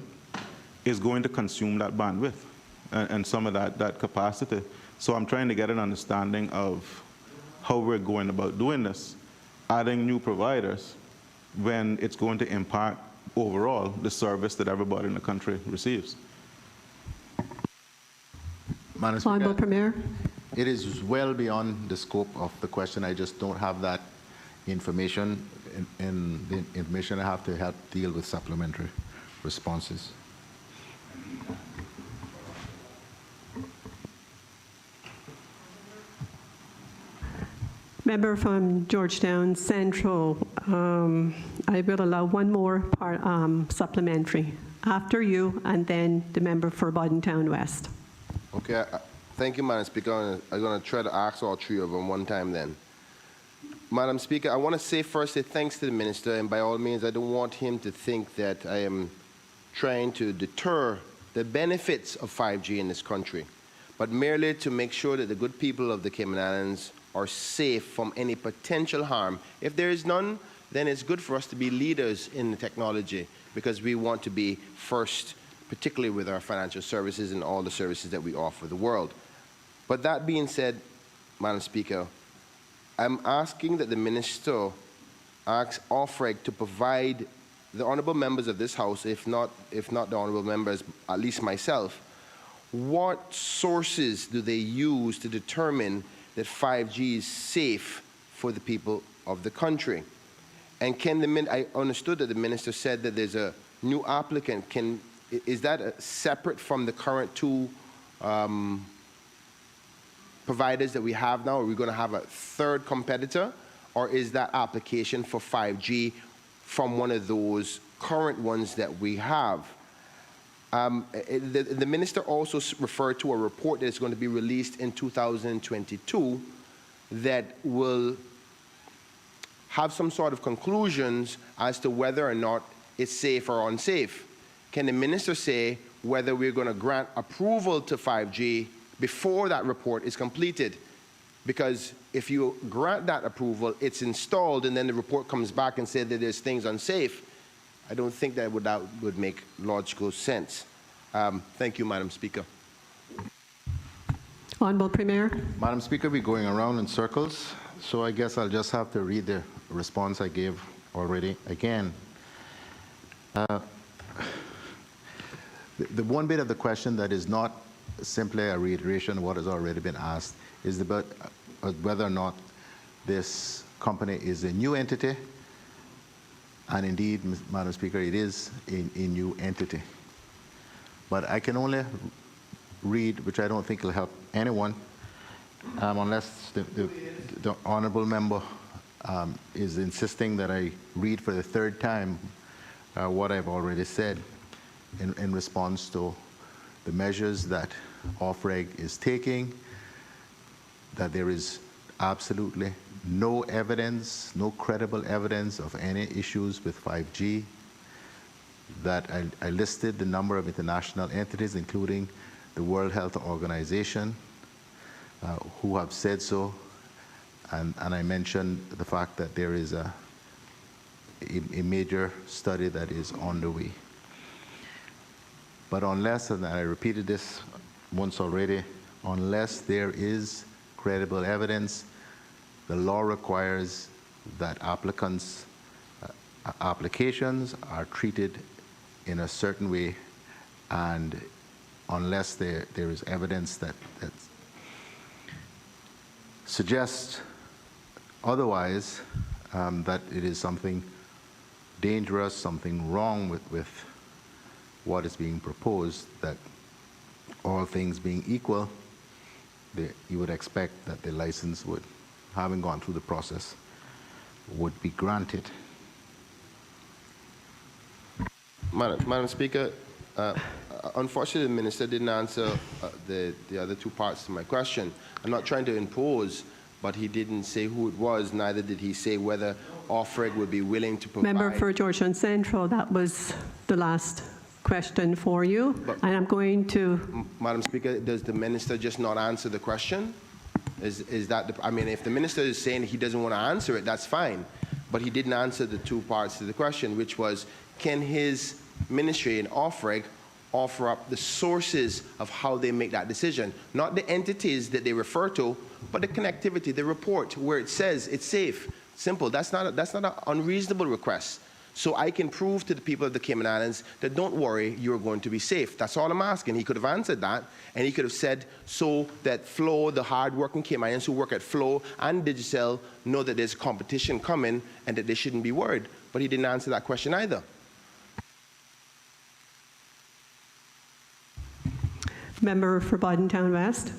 is going to consume that bandwidth and some of that capacity. So I'm trying to get an understanding of how we're going about doing this, adding new providers when it's going to impact overall the service that everybody in the country receives. Madam Speaker, Honorable Premier. it is well beyond the scope of the question. I just don't have that information, and the information I have to help deal with supplementary responses. Member from Georgetown Central, I will allow one more supplementary after you, and then the member for Bodentown West. Okay, thank you, Madam Speaker. I'm going to try to ask all three of them one time then. Madam Speaker, I want to say thanks to the Minister, and by all means, I don't want him to think that I am trying to deter the benefits of 5G in this country. but merely to make sure that the good people of the Cayman Islands are safe from any potential harm. If there is none, then it's good for us to be leaders in the technology, because we want to be first, particularly with our financial services and all the services that we offer the world. But that being said, Madam Speaker, I'm asking that the Minister ask OFREG to provide the honourable members of this House, if not the honourable members, at least myself, what sources do they use to determine that 5G is safe for the people of the country? And I understood that the Minister said that there's a new applicant. Is that separate from the current two providers that we have now? Are we going to have a third competitor? Or is that application for 5G from one of those current ones that we have? The Minister also referred to a report that is going to be released in 2022 that will have some sort of conclusions as to whether or not it's safe or unsafe. Can the Minister say whether we're going to grant approval to 5G before that report is completed? Because if you grant that approval, it's installed, and then the report comes back and says that there's things unsafe, I don't think that would make logical sense. Thank you, Madam Speaker. Honourable Premier. Madam Speaker, we're going around in circles, so I guess I'll just have to read the response I gave already again. The one bit of the question that is not simply a reiteration of what has already been asked is about whether or not this company is a new entity, and indeed, Madam Speaker, it is a new entity. But I can only read, which I don't think will help anyone, unless the honourable member is insisting that I read for the third time what I've already said in response to the measures that OFREG is taking, that there is absolutely no evidence, no credible evidence of any issues with 5G, that I listed the number of international entities, including the World Health Organization, who have said so, and I mentioned the fact that there is a major study that is underway. But unless, and I repeated this once already, unless there is credible evidence, the law requires that applications are treated in a certain way, and unless there is evidence that suggests otherwise, that it is something dangerous, something wrong with what is being proposed, that all things being equal, you would expect that the license would, having gone through the process, would be granted. Madam Speaker, unfortunately, the Minister didn't answer the other two parts to my question. I'm not trying to impose, but he didn't say who it was, neither did he say whether OFREG would be willing to provide. Member for Georgetown Central, that was the last question for you, and I'm going to... Madam Speaker, does the Minister just not answer the question? Is that I mean, if the Minister is saying he doesn't want to answer it, that's fine, but he didn't answer the two parts to the question, which was, can his ministry and OFREG offer up the sources of how they make that decision? Not the entities that they refer to, but the connectivity, the report where it says it's safe. Simple. That's not an unreasonable request. So I can prove to the people of the Cayman Islands that don't worry, you're going to be safe. That's all I'm asking. He could have answered that, and he could have said so that Flow, the hard-working Caymanians who work at Flow and Digicel, know that there's competition coming and that they shouldn't be worried. But he didn't answer that question either. Member for Bodentown West.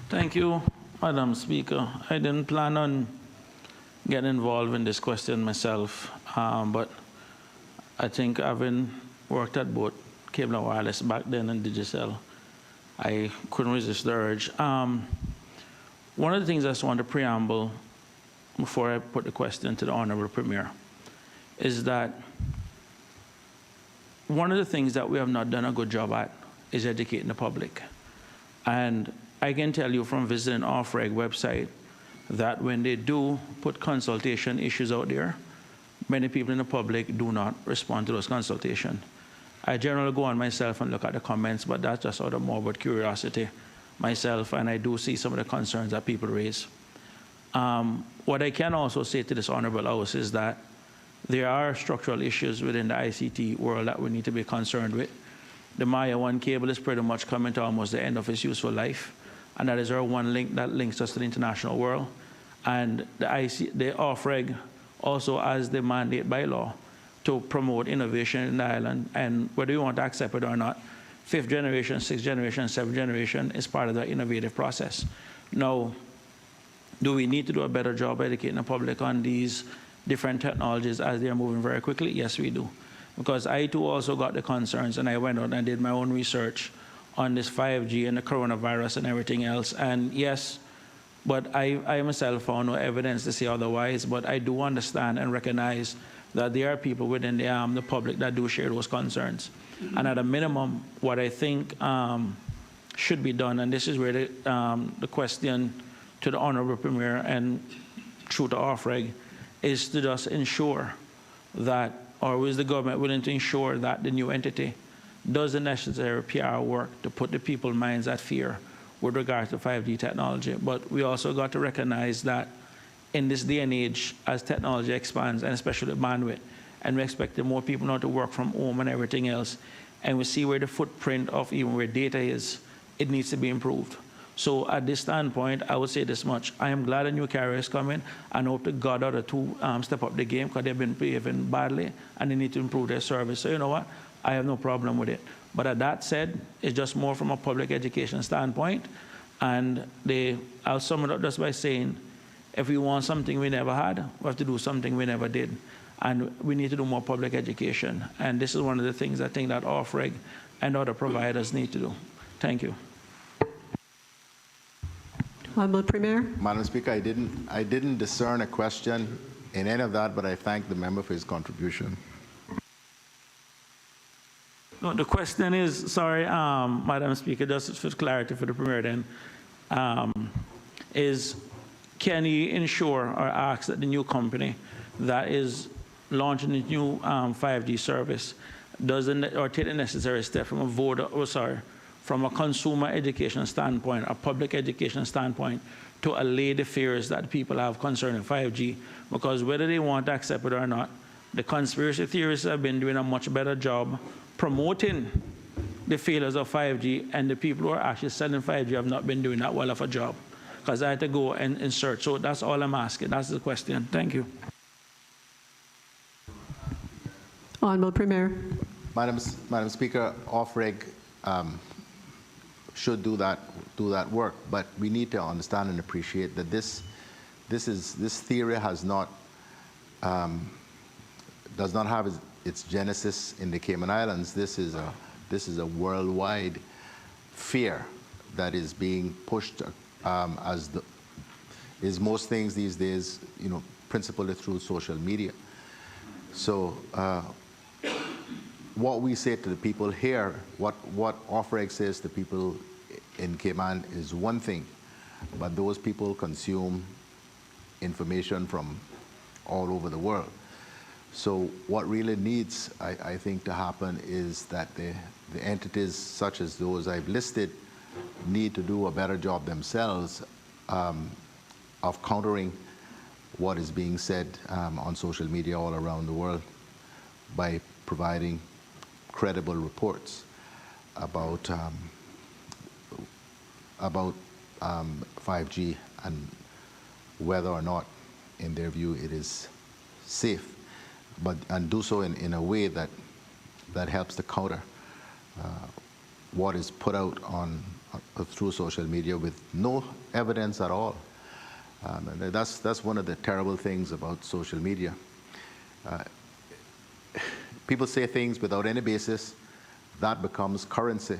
Thank you, Madam Speaker. I didn't plan on getting involved in this question myself, but I think having worked at both Cable and Wireless back then and Digicel, I couldn't resist the urge. One of the things I just want to preamble before I put the question to the Honourable Premier is that one of the things that we have not done a good job at is educating the public. And I can tell you from visiting OFREG website that when they do put consultation issues out there, many people in the public do not respond to those consultations. I generally go on myself and look at the comments, but that's just out of morbid curiosity myself, and I do see some of the concerns that people raise. What I can also say to this Honorable House is that there are structural issues within the ICT world that we need to be concerned with. The Maya 1 cable is pretty much coming to almost the end of its useful life, and that is our one link that links us to the international world. And the OFREG also has the mandate by law to promote innovation in the island, and whether you want to accept it or not, 5th generation, 6th generation, 7th generation is part of the innovative process. Now, do we need to do a better job educating the public on these different technologies as they are moving very quickly? Yes, we do. Because I too also got the concerns, and I went out and did my own research on this 5G and the coronavirus and everything else. And yes, but I myself found no evidence to say otherwise, but I do understand and recognize that there are people within the public that do share those concerns. And at a minimum, what I think should be done, and this is where the question to the Honorable Premier and through to OFREG, is to just ensure that, or is the government willing to ensure that the new entity does the necessary PR work to put the people's minds at fear with regard to 5G technology. But we also got to recognize that in this day and age, as technology expands, and especially bandwidth, and we expect more people now to work from home and everything else, and we see where the footprint of even where data is, it needs to be improved. So at this standpoint, I would say this much. I am glad a new carrier is coming, and hope to God other two step up the game, because they've been behaving badly, and they need to improve their service. So you know what? I have no problem with it. But at that said, it's just more from a public education standpoint, and I'll sum it up just by saying, if we want something we never had, we have to do something we never did. And we need to do more public education. And this is one of the things I think that OFREG and other providers need to do. Thank you. Honorable Premier. Madam Speaker, I didn't discern a question in any of that, but I thank the member for his contribution. No, the question is, sorry, Madam Speaker, just for clarity for the Premier then, is can he ensure or ask that the new company that is launching the new 5G service doesn't, or take the necessary step from from a consumer education standpoint, a public education standpoint, to allay the fears that people have concerning 5G, because whether they want to accept it or not, the conspiracy theorists have been doing a much better job promoting the failures of 5G, and the people who are actually selling 5G have not been doing that well of a job, because I had to go and search. So that's all I'm asking. That's the question. Thank you. Honorable Premier. Madam Speaker, OFREG should do that work, but we need to understand and appreciate that this theory has not does not have its genesis in the Cayman Islands. This is a worldwide fear that is being pushed is most things these days, principally through social media. So what we say to the people here, what OFREG says to people in Cayman is one thing, but those people consume information from all over the world. So what really needs, I think, to happen is that the entities such as those I've listed need to do a better job themselves of countering what is being said on social media all around the world by providing credible reports about 5G and whether or not, in their view, it is safe, and do so in a way that helps to counter what is put out through social media with no evidence at all. And that's one of the terrible things about social media. People say things without any basis. That becomes currency,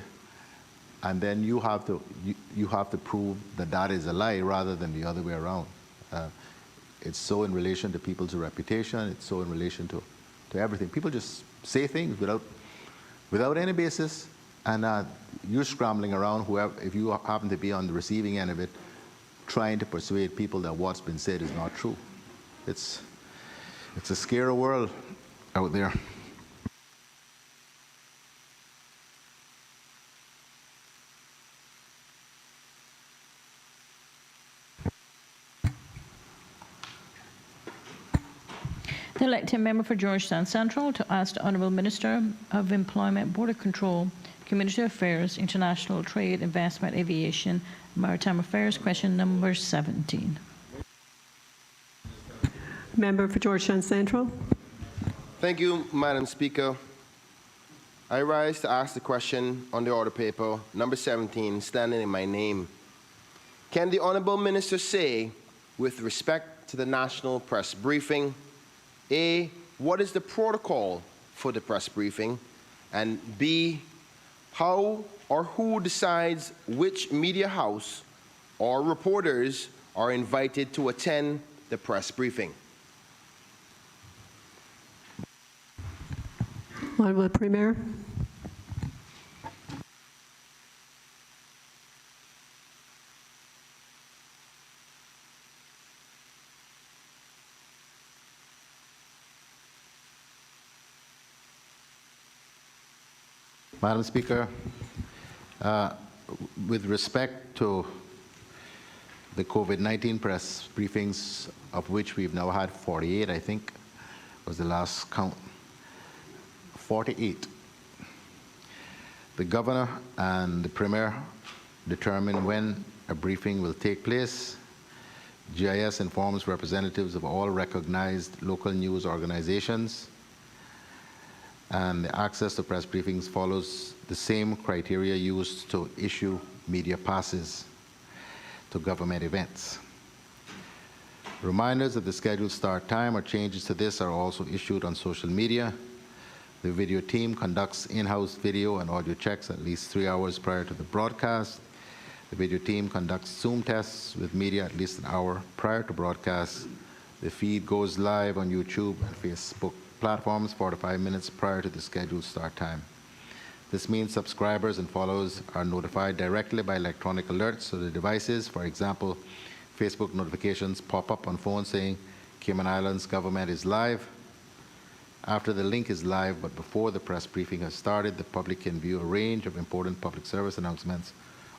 and then you have to prove that that is a lie rather than the other way around. It's so in relation to people's reputation. It's so in relation to everything. People just say things without any basis, and you're scrambling around, whoever, if you happen to be on the receiving end of it, trying to persuade people that what's been said is not true. It's a scary world out there. The elected member for Georgetown Central to ask the Honourable Minister of Employment, Border Control, Community Affairs, International Trade, Investment, Aviation, Maritime Affairs, question number 17. Member for Georgetown Central. Thank you, Madam Speaker. I rise to ask the question on the order paper, number 17, standing in my name. Can the Honourable Minister say, with respect to the National Press Briefing, A, what is the protocol for the press briefing? And B, how or who decides which media house or reporters are invited to attend the press briefing? Honourable Premier. Madam Speaker, with respect to the COVID-19 press briefings, of which we've now had 48, I think, was the last count. 48. The Governor and the Premier determine when a briefing will take place. GIS informs representatives of all recognized local news organizations, and the access to press briefings follows the same criteria used to issue media passes to government events. Reminders of the scheduled start time or changes to this are also issued on social media. The video team conducts in-house video and audio checks at least 3 hours prior to the broadcast. The video team conducts Zoom tests with media at least an hour prior to broadcast. The feed goes live on YouTube and Facebook platforms 45 minutes prior to the scheduled start time. This means subscribers and followers are notified directly by electronic alerts to the devices. For example, Facebook notifications pop up on phones saying Cayman Islands government is live. After the link is live, but before the press briefing has started, the public can view a range of important public service announcements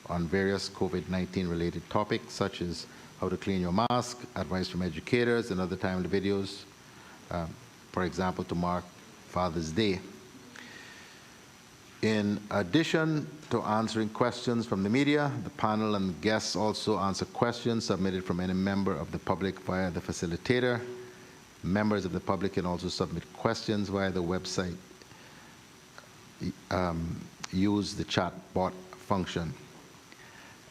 on various COVID-19 related topics, such as how to clean your mask, advice from educators, and other timely videos, for example, to mark Father's Day. In addition to answering questions from the media, the panel and guests also answer questions submitted from any member of the public via the facilitator. Members of the public can also submit questions via the website, use the chat bot function.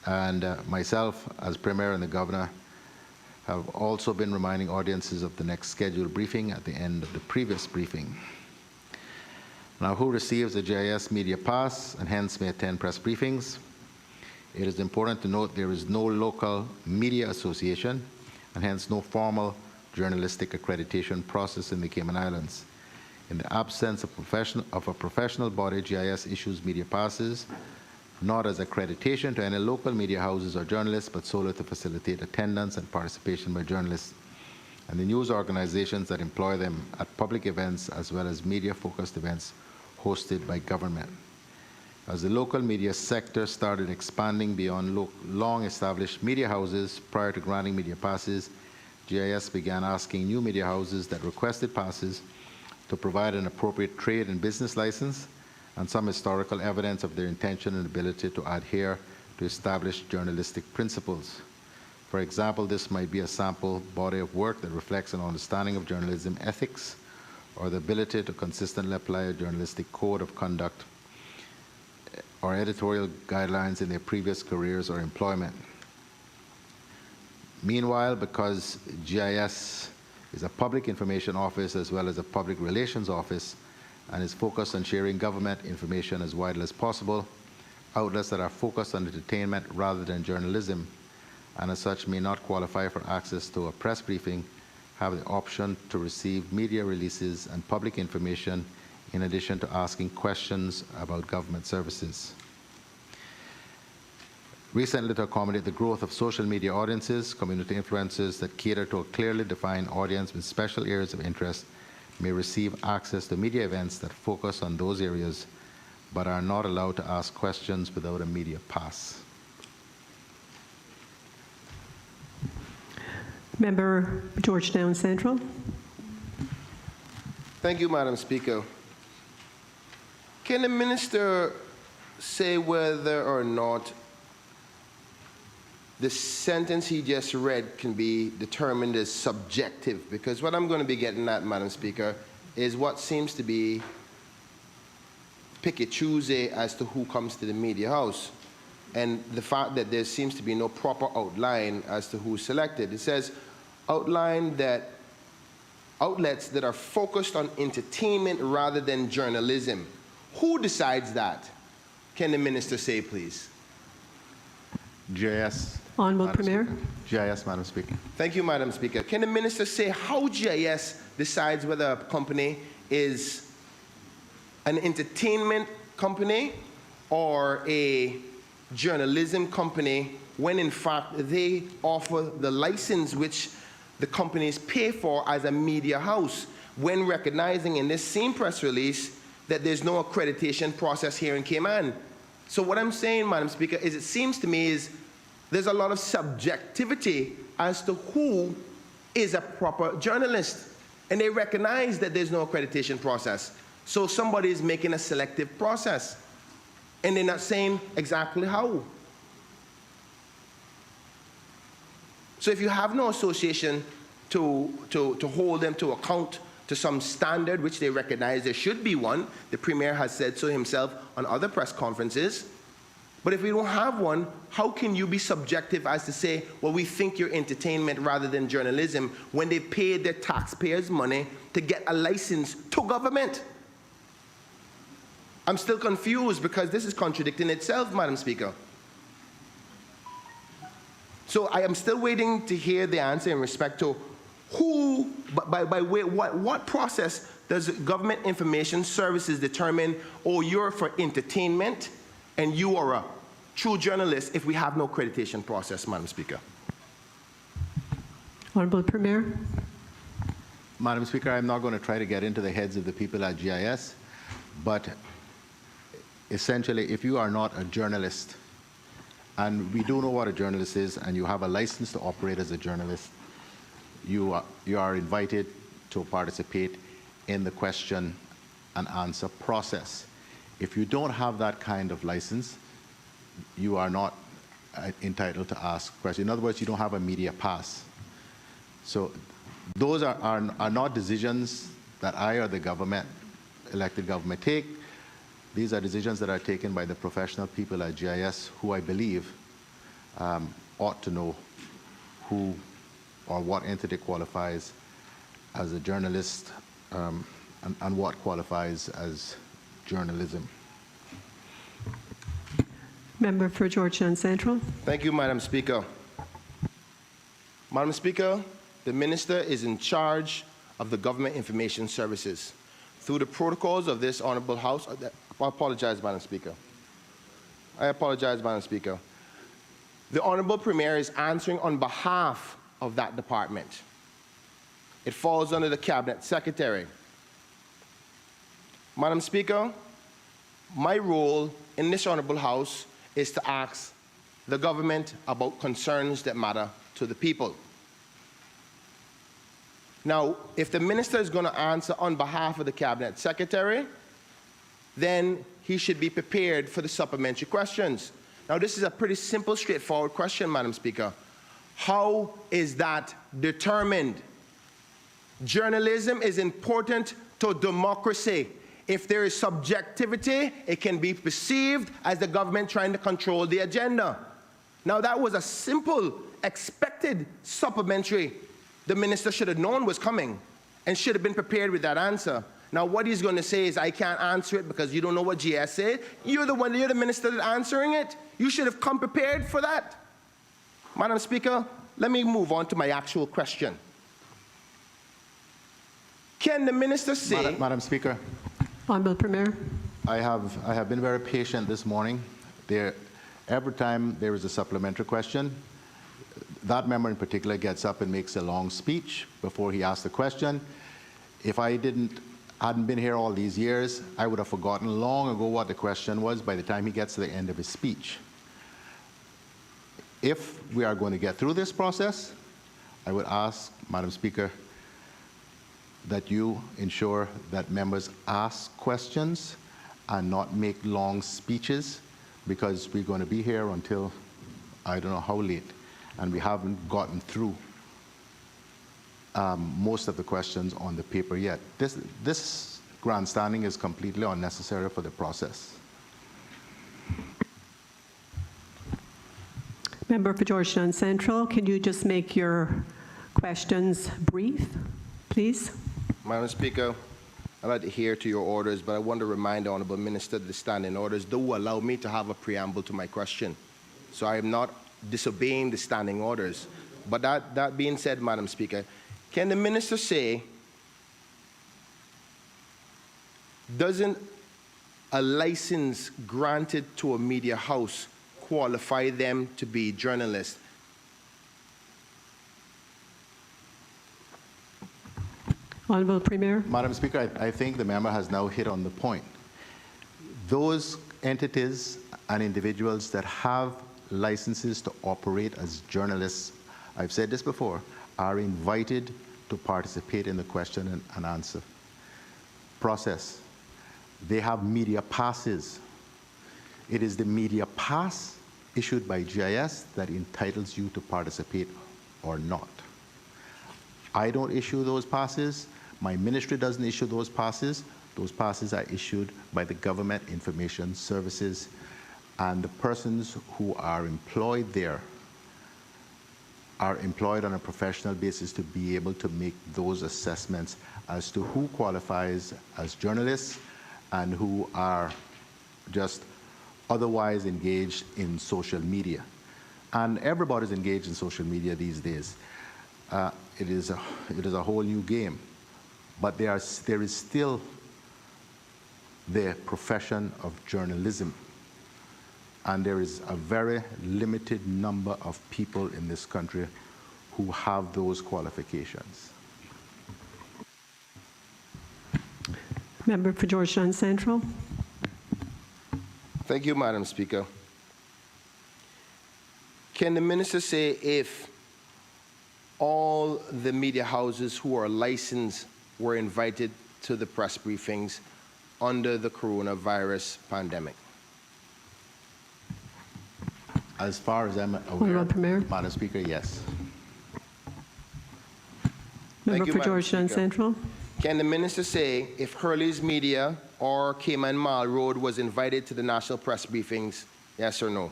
And myself, as Premier and the Governor, have also been reminding audiences of the next scheduled briefing at the end of the previous briefing. Now, who receives a GIS media pass and hence may attend press briefings? It is important to note there is no local media association and hence no formal journalistic accreditation process in the Cayman Islands. In the absence of a professional body, GIS issues media passes, not as accreditation to any local media houses or journalists, but solely to facilitate attendance and participation by journalists and the news organizations that employ them at public events as well as media-focused events hosted by government. As the local media sector started expanding beyond long-established media houses prior to granting media passes, GIS began asking new media houses that requested passes to provide an appropriate trade and business license and some historical evidence of their intention and ability to adhere to established journalistic principles. For example, this might be a sample body of work that reflects an understanding of journalism ethics or the ability to consistently apply a journalistic code of conduct or editorial guidelines in their previous careers or employment. Meanwhile, because GIS is a public information office as well as a public relations office and is focused on sharing government information as widely as possible, outlets that are focused on entertainment rather than journalism and as such may not qualify for access to a press briefing have the option to receive media releases and public information in addition to asking questions about government services. recently to accommodate the growth of social media audiences, community influencers that cater to a clearly defined audience with special areas of interest may receive access to media events that focus on those areas but are not allowed to ask questions without a media pass. Member Georgetown Central. Thank you, Madam Speaker. Can the minister say whether or not the sentence he just read can be determined as subjective? Because what I'm going to be getting at, Madam Speaker, is what seems to be pick a choosy as to who comes to the media house, and the fact that there seems to be no proper outline as to who's selected. It says outline that outlets that are focused on entertainment rather than journalism. Who decides that? Can the minister say, please? GIS. Honourable Madam Premier. Speaker. GIS, Madam Speaker. Thank you, Madam Speaker. Can the minister say how GIS decides whether a company is an entertainment company or a journalism company when in fact they offer the license which the companies pay for as a media house, when recognizing in this same press release that there's no accreditation process here in Cayman? So what I'm saying, Madam Speaker, is it seems to me is there's a lot of subjectivity as to who is a proper journalist, and they recognize that there's no accreditation process. So somebody is making a selective process, and they're not saying exactly how. So if you have no association to hold them to account to some standard, which they recognize there should be one, the Premier has said so himself on other press conferences, but if we don't have one, how can you be subjective as to say, well, we think you're entertainment rather than journalism, when they paid their taxpayers' money to get a license to government? I'm still confused because this is contradicting itself, Madam Speaker. So I am still waiting to hear the answer in respect to who, by way, what process does Government Information Services determine, oh, you're for entertainment and you are a true journalist if we have no accreditation process, Madam Speaker? Honourable Premier. Madam Speaker, I'm not going to try to get into the heads of the people at GIS, but essentially, if you are not a journalist, and we do know what a journalist is, and you have a license to operate as a journalist, you are invited to participate in the question and answer process. If you don't have that kind of license, you are not entitled to ask questions. In other words, you don't have a media pass. So those are not decisions that I or the government, elected government, take. These are decisions that are taken by the professional people at GIS, who I believe ought to know who or what entity qualifies as a journalist and what qualifies as journalism. Member for Georgetown Central. Thank you, Madam Speaker. Madam Speaker, the minister is in charge of the Government Information Services. Through the protocols of this Honourable House, I apologize, Madam Speaker. I apologize, Madam Speaker. The Honourable Premier is answering on behalf of that department. It falls under the Cabinet Secretary. Madam Speaker, my role in this Honourable House is to ask the government about concerns that matter to the people. Now, if the minister is going to answer on behalf of the Cabinet Secretary, then he should be prepared for the supplementary questions. Now, this is a pretty simple, straightforward question, Madam Speaker. How is that determined? Journalism is important to democracy. If there is subjectivity, it can be perceived as the government trying to control the agenda. Now, that was a simple, expected supplementary the minister should have known was coming and should have been prepared with that answer. Now, what he's going to say is, I can't answer it because you don't know what GS said. You're the minister that's answering it. You should have come prepared for that. Madam Speaker, let me move on to my actual question. Can the minister say... Madam Speaker. Honourable Premier. I have been very patient this morning. Every time there is a supplementary question, that member in particular gets up and makes a long speech before he asks the question. If I hadn't been here all these years, I would have forgotten long ago what the question was by the time he gets to the end of his speech. If we are going to get through this process, I would ask, Madam Speaker, that you ensure that members ask questions and not make long speeches, because we're going to be here until I don't know how late, and we haven't gotten through most of the questions on the paper yet. This grandstanding is completely unnecessary for the process. Member for Georgetown Central, can you just make your questions brief, please? Madam Speaker, I'd like to adhere to your orders, but I want to remind the Honourable Minister that the standing orders do allow me to have a preamble to my question. So I am not disobeying the standing orders. But that being said, Madam Speaker, can the Minister say, doesn't a license granted to a media house qualify them to be journalists? Honourable Premier. Madam Speaker, I think the member has now hit on the point. Those entities and individuals that have licenses to operate as journalists, I've said this before, are invited to participate in the question and answer process. They have media passes. It is the media pass issued by GIS that entitles you to participate or not. I don't issue those passes. My ministry doesn't issue those passes. Those passes are issued by the Government Information Services, and the persons who are employed there are employed on a professional basis to be able to make those assessments as to who qualifies as journalists and who are just otherwise engaged in social media. And everybody's engaged in social media these days. It is a whole new game. But there is still the profession of journalism. And there is a very limited number of people in this country who have those qualifications. Member for Georgetown Central. Thank you, Madam Speaker. Can the Minister say if all the media houses who are licensed were invited to the press briefings under the coronavirus pandemic? As far as I'm aware, Premier. Madam Speaker, yes. Member you, for Madam Georgetown Speaker. Central. Can the Minister say if Hurley's Media or Cayman Mall Road was invited to the national press briefings, yes or no?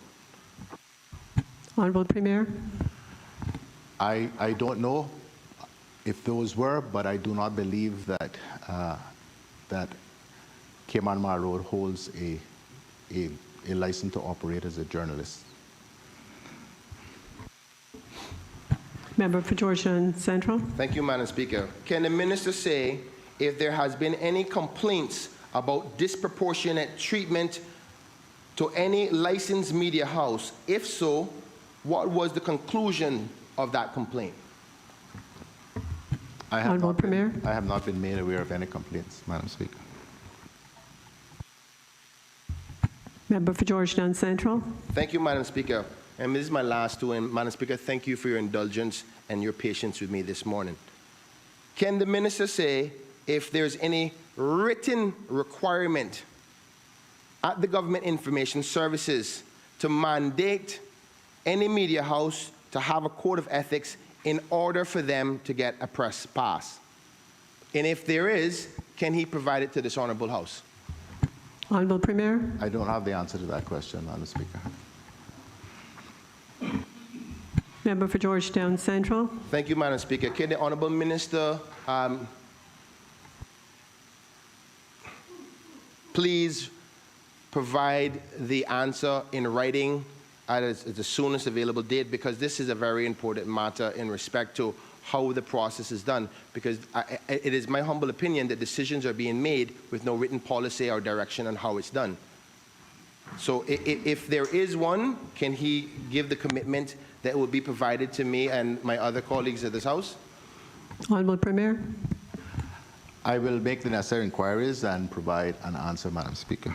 Honourable Premier. I don't know if those were, but I do not believe that that Cayman Mall Road holds a license to operate as a journalist. Member for Georgetown Central. Thank you, Madam Speaker. Can the Minister say if there has been any complaints about disproportionate treatment to any licensed media house? If so, what was the conclusion of that complaint? Honourable Premier. I have not been made aware of any complaints, Madam Speaker. Member for Georgetown Central. Thank you, Madam Speaker. And this is my last two. And Madam Speaker, thank you for your indulgence and your patience with me this morning. Can the Minister say if there's any written requirement at the Government Information Services to mandate any media house to have a code of ethics in order for them to get a press pass? And if there is, can he provide it to this Honourable House? Honourable Premier. I don't have the answer to that question, Madam Speaker. Member for Georgetown Central. Thank you, Madam Speaker. Can the Honourable Minister please provide the answer in writing at the soonest available date, because this is a very important matter in respect to how the process is done, because it is my humble opinion that decisions are being made with no written policy or direction on how it's done. So if there is one, can he give the commitment that will be provided to me and my other colleagues at this House? Honorable Premier. I will make the necessary inquiries and provide an answer, Madam Speaker.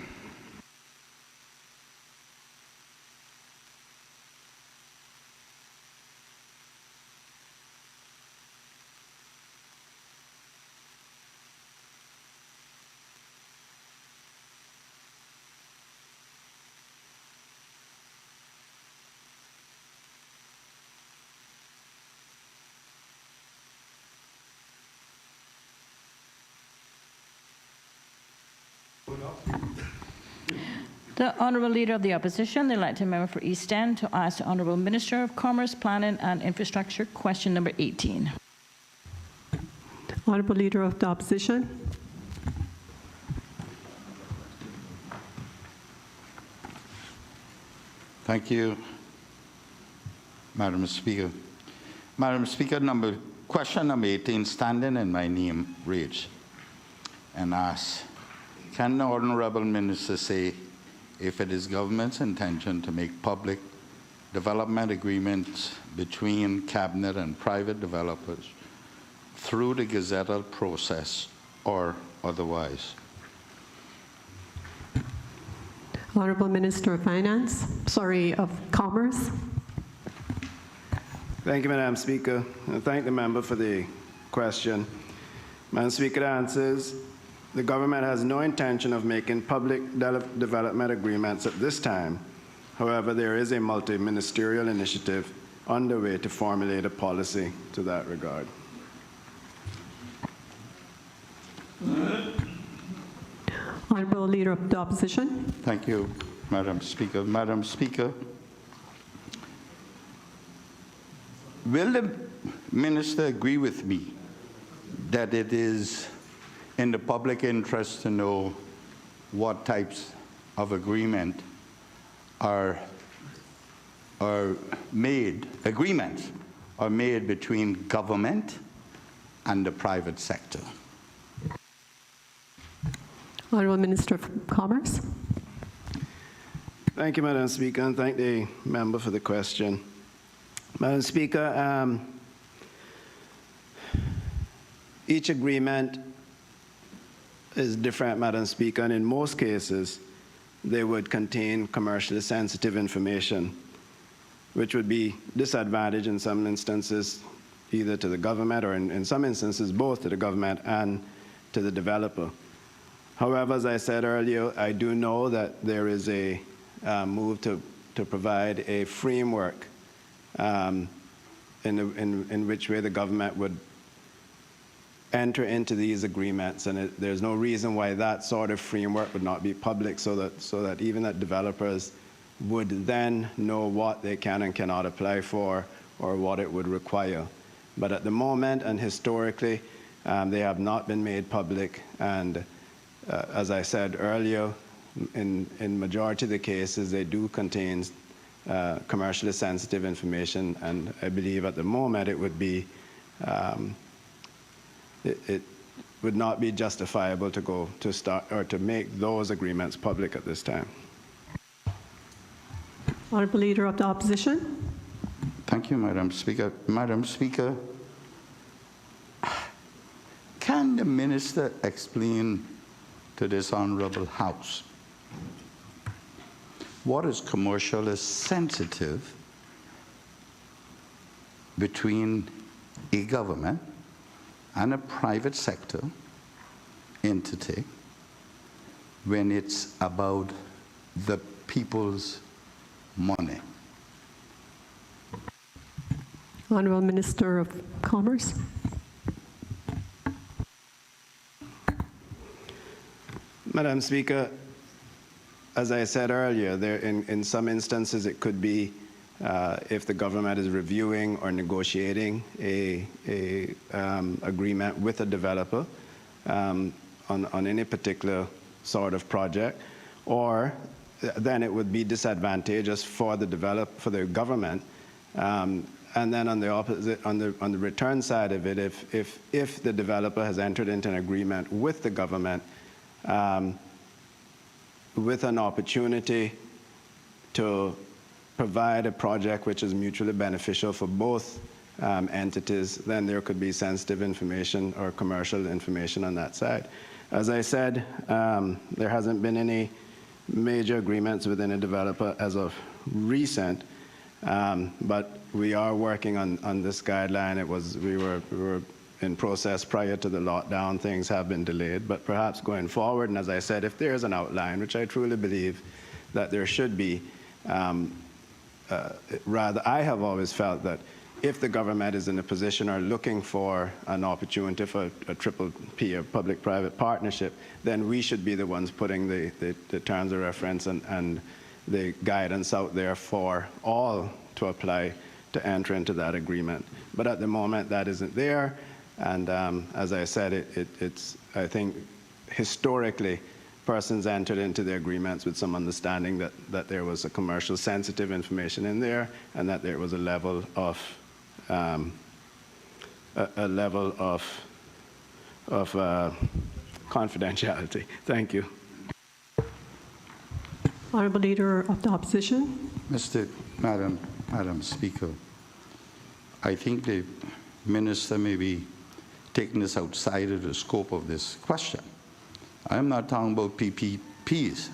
The Honourable Leader of the Opposition, the elected member for East End, to ask the Honourable Minister of Commerce, Planning and Infrastructure question number 18. Honourable Leader of the Opposition. Thank you, Madam Speaker. Madam Speaker, question number 18, standing in my name, reads and asks, can the Honourable Minister say if it is government's intention to make public development agreements between Cabinet and private developers through the gazettal process or otherwise? Honourable Minister of of Commerce. Thank you, Madam Speaker. And thank the member for the question. Madam Speaker, the answer is the government has no intention of making public development agreements at this time. However, there is a multi-ministerial initiative underway to formulate a policy to that regard. Honourable Leader of the Opposition. Thank you, Madam Speaker. Madam Speaker, will the Minister agree with me that it is in the public interest to know what types of agreements are made between government and the private sector? Honourable Minister of Commerce. Thank you, Madam Speaker, and thank the member for the question. Madam Speaker, each agreement is different, Madam Speaker, and in most cases, they would contain commercially sensitive information, which would be disadvantage in some instances, either to the government or in some instances, both to the government and to the developer. However, as I said earlier, I do know that there is a move to provide a framework in which way the government would enter into these agreements, and there's no reason why that sort of framework would not be public, so that even that developers would then know what they can and cannot apply for or what it would require. But at the moment and historically, they have not been made public, and as I said earlier, in majority of the cases, they do contain commercially sensitive information, and I believe at the moment it would be it would not be justifiable to start or to make those agreements public at this time. Honourable Leader of the Opposition. Thank you, Madam Speaker. Madam Speaker, can the Minister explain to this Honourable House what is commercially sensitive between a government and a private sector entity when it's about the people's money? Honourable Minister of Commerce. Madam Speaker, as I said earlier, in some instances it could be if the government is reviewing or negotiating a agreement with a developer on any particular sort of project, or then it would be disadvantageous for the government. And then on the opposite, on the return side of it, if the developer has entered into an agreement with the government, with an opportunity to provide a project which is mutually beneficial for both entities, then there could be sensitive information or commercial information on that side. As I said, there hasn't been any major agreements with any developer as of recent, but we are working on this guideline. We were in process prior to the lockdown. Things have been delayed, but perhaps going forward, and as I said, if there is an outline, which I truly believe that there should be, rather, I have always felt that if the government is in a position or looking for an opportunity for a triple P, or public-private partnership, then we should be the ones putting the terms of reference and the guidance out there for all to apply to enter into that agreement. But at the moment, that isn't there. And as I said, it's, I think, historically, persons entered into the agreements with some understanding that there was a commercial sensitive information in there, and that there was a level of confidentiality. Thank you. Honorable Leader of the Opposition. Madam Speaker, I think the minister may be taking this outside of the scope of this question. I'm not talking about PPPs,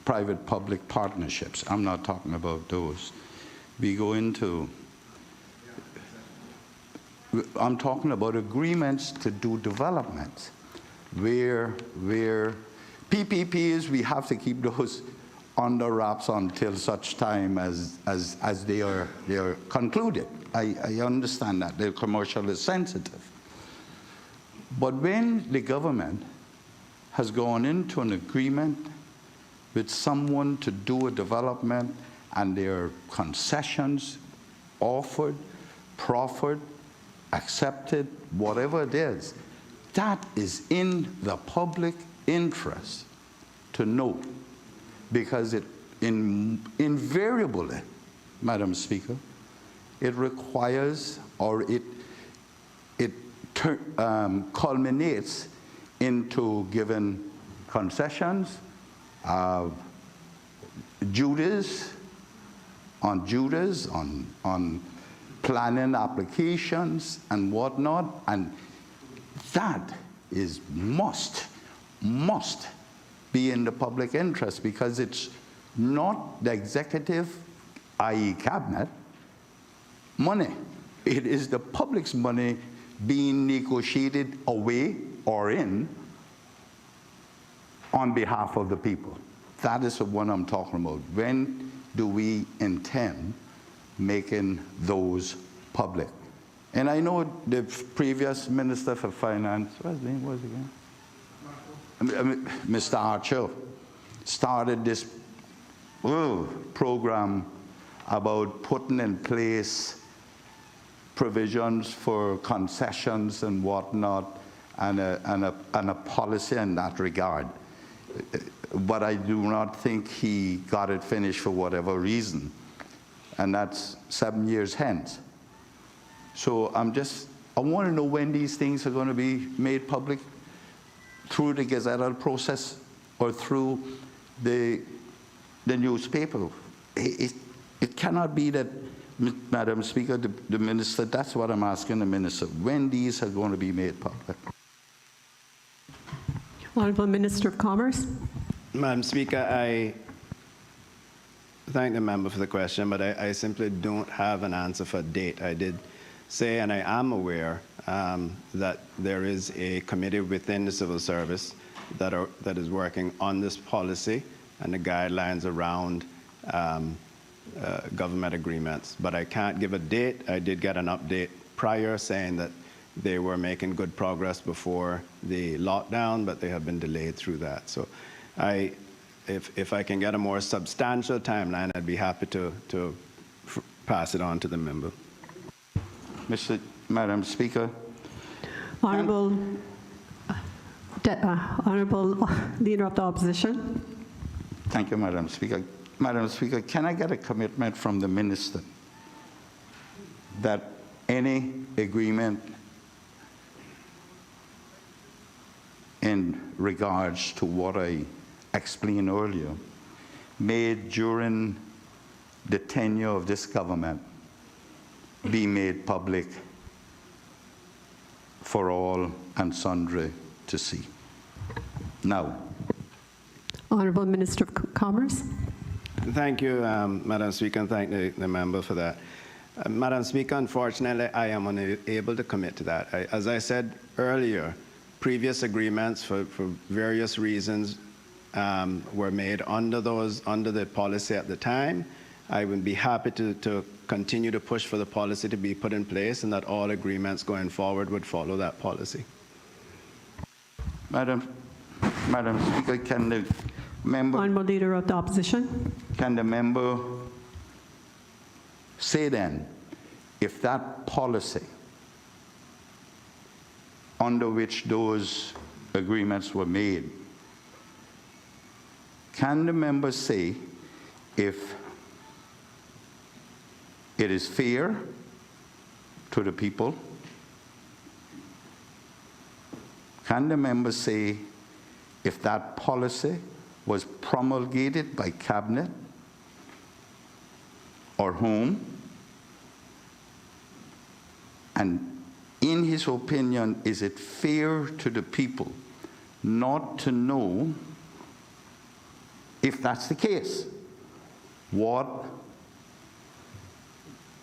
private-public partnerships. I'm not talking about those. We go into, I'm talking about agreements to do development, where PPPs, we have to keep those under wraps until such time as they are concluded. I understand that the commercial is sensitive. But when the government has gone into an agreement with someone to do a development, and there are concessions offered, proffered, accepted, whatever it is, that is in the public interest to know, because it invariably, Madam Speaker, it requires, or it culminates into giving concessions, duties, on planning applications and whatnot, and that is must be in the public interest, because it's not the executive, i.e. cabinet, money. It is the public's money being negotiated away or in on behalf of the people. That is the one I'm talking about. When do we intend making those public? And I know the previous Minister for Finance, what his name was again? Mr. Archer started this program about putting in place provisions for concessions and whatnot, and a policy in that regard. But I do not think he got it finished for whatever reason, and that's 7 years hence. So I want to know when these things are going to be made public, through the gazetted process or through the newspaper. It cannot be that, Madam Speaker, the minister, that's what I'm asking the minister, when these are going to be made public. Honorable Minister of Commerce. Madam Speaker, I thank the member for the question, but I simply don't have an answer for a date. I did say, and I am aware, that there is a committee within the civil service that is working on this policy and the guidelines around government agreements. But I can't give a date. I did get an update prior saying that they were making good progress before the lockdown, but they have been delayed through that. So if I can get a more substantial timeline, I'd be happy to pass it on to the member. Madam Speaker. Honorable Leader of the Opposition. Thank you, Madam Speaker. Madam Speaker, can I get a commitment from the minister that any agreement in regards to what I explained earlier, made during the tenure of this government be made public for all and sundry to see. Now, Honorable Minister of Commerce. Thank you, Madam Speaker, and thank the member for that. Madam Speaker, unfortunately, I am unable to commit to that. As I said earlier, previous agreements for various reasons were made under the policy at the time. I would be happy to continue to push for the policy to be put in place and that all agreements going forward would follow that policy. Madam Speaker, can the member... Honorable Leader of the Opposition. Can the member say then, if that policy under which those agreements were made, can the member say if it is fair to the people? Can the member say if that policy was promulgated by Cabinet or whom? And in his opinion, is it fair to the people not to know, if that's the case, what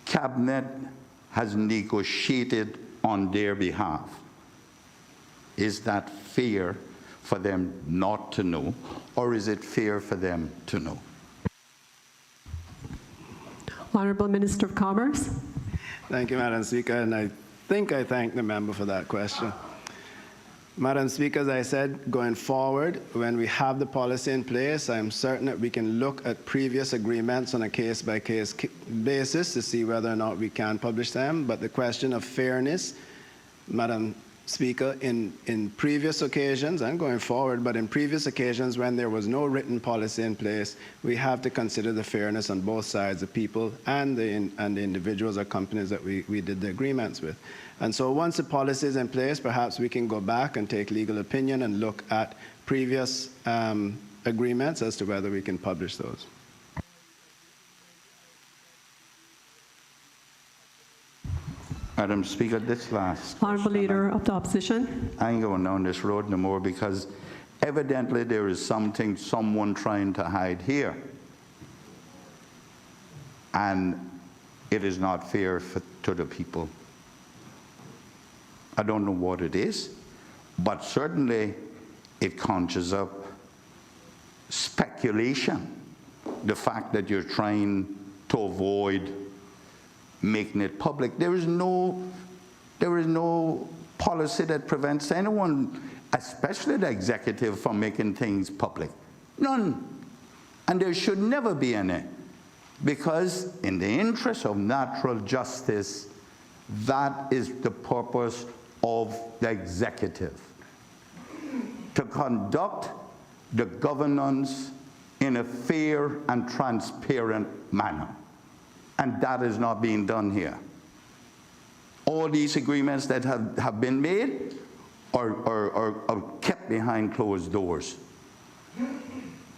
Cabinet has negotiated on their behalf? Is that fair for them not to know, or is it fair for them to know? Honorable Minister of Commerce. Thank you, Madam Speaker, and I think I thank the member for that question. Madam Speaker, as I said, going forward, when we have the policy in place, I'm certain that we can look at previous agreements on a case-by-case basis to see whether or not we can publish them. But the question of fairness, Madam Speaker, in previous occasions, and going forward, but in previous occasions when there was no written policy in place, we have to consider the fairness on both sides, the people and the individuals or companies that we did the agreements with. And so once the policy is in place, perhaps we can go back and take legal opinion and look at previous agreements as to whether we can publish those. Madam Speaker, this last... Honorable Leader of the Opposition. I ain't going down this road no more because evidently there is someone trying to hide here. And it is not fair to the people. I don't know what it is, but certainly it conjures up speculation. The fact that you're trying to avoid making it public. There is no policy that prevents anyone, especially the executive, from making things public. None. And there should never be any. Because in the interest of natural justice, that is the purpose of the executive. To conduct the governance in a fair and transparent manner. And that is not being done here. All these agreements that have been made are kept behind closed doors.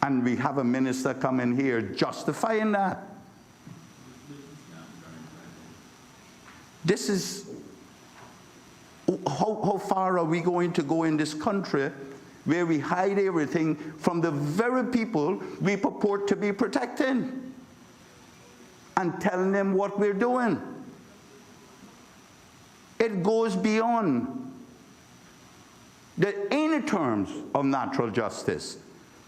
And we have a minister coming here justifying that. This is, how far are we going to go in this country where we hide everything from the very people we purport to be protecting? And telling them what we're doing. It goes beyond any terms of natural justice.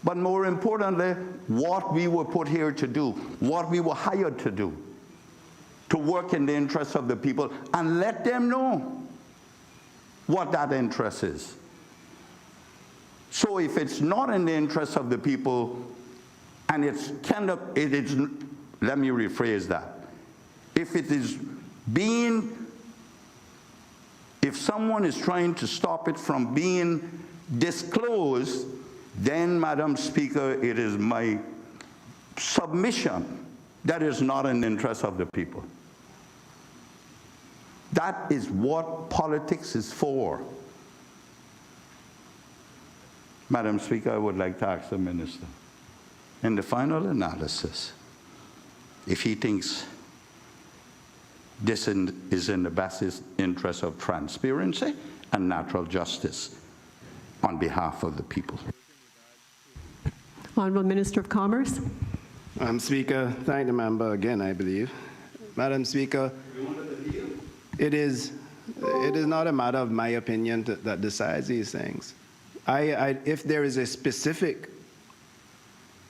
But more importantly, what we were put here to do, what we were hired to do, to work in the interests of the people and let them know what that interest is. So if it's not in the interest of the people, and it's kind of, let me rephrase that. If it is if someone is trying to stop it from being disclosed, then, Madam Speaker, it is my submission that is not in the interest of the people. That is what politics is for. Madam Speaker, I would like to ask the Minister, in the final analysis, if he thinks this is in the best interest of transparency and natural justice on behalf of the people. Honorable Minister of Commerce. Madam Speaker, thank the member again, I believe. Madam Speaker, it is not a matter of my opinion that decides these things. If there is a specific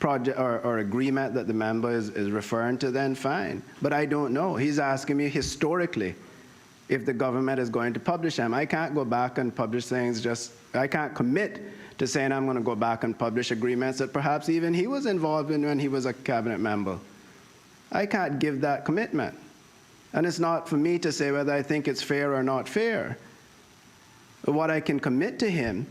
project or agreement that the member is referring to, then fine. But I don't know. He's asking me historically if the government is going to publish them. I can't go back and publish things I can't commit to saying I'm going to go back and publish agreements that perhaps even he was involved in when he was a cabinet member. I can't give that commitment. And it's not for me to say whether I think it's fair or not fair. But what I can commit to him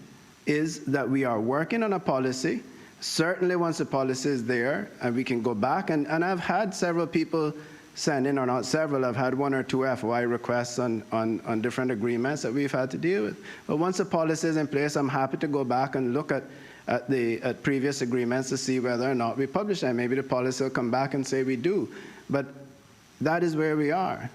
is that we are working on a policy. Certainly once the policy is there, and we can go back, and I've had several people send in, or not several, I've had 1 or 2 FOI requests on different agreements that we've had to deal with. But once the policy is in place, I'm happy to go back and look at previous agreements to see whether or not we publish them. Maybe the policy will come back and say we do. But that is where we are.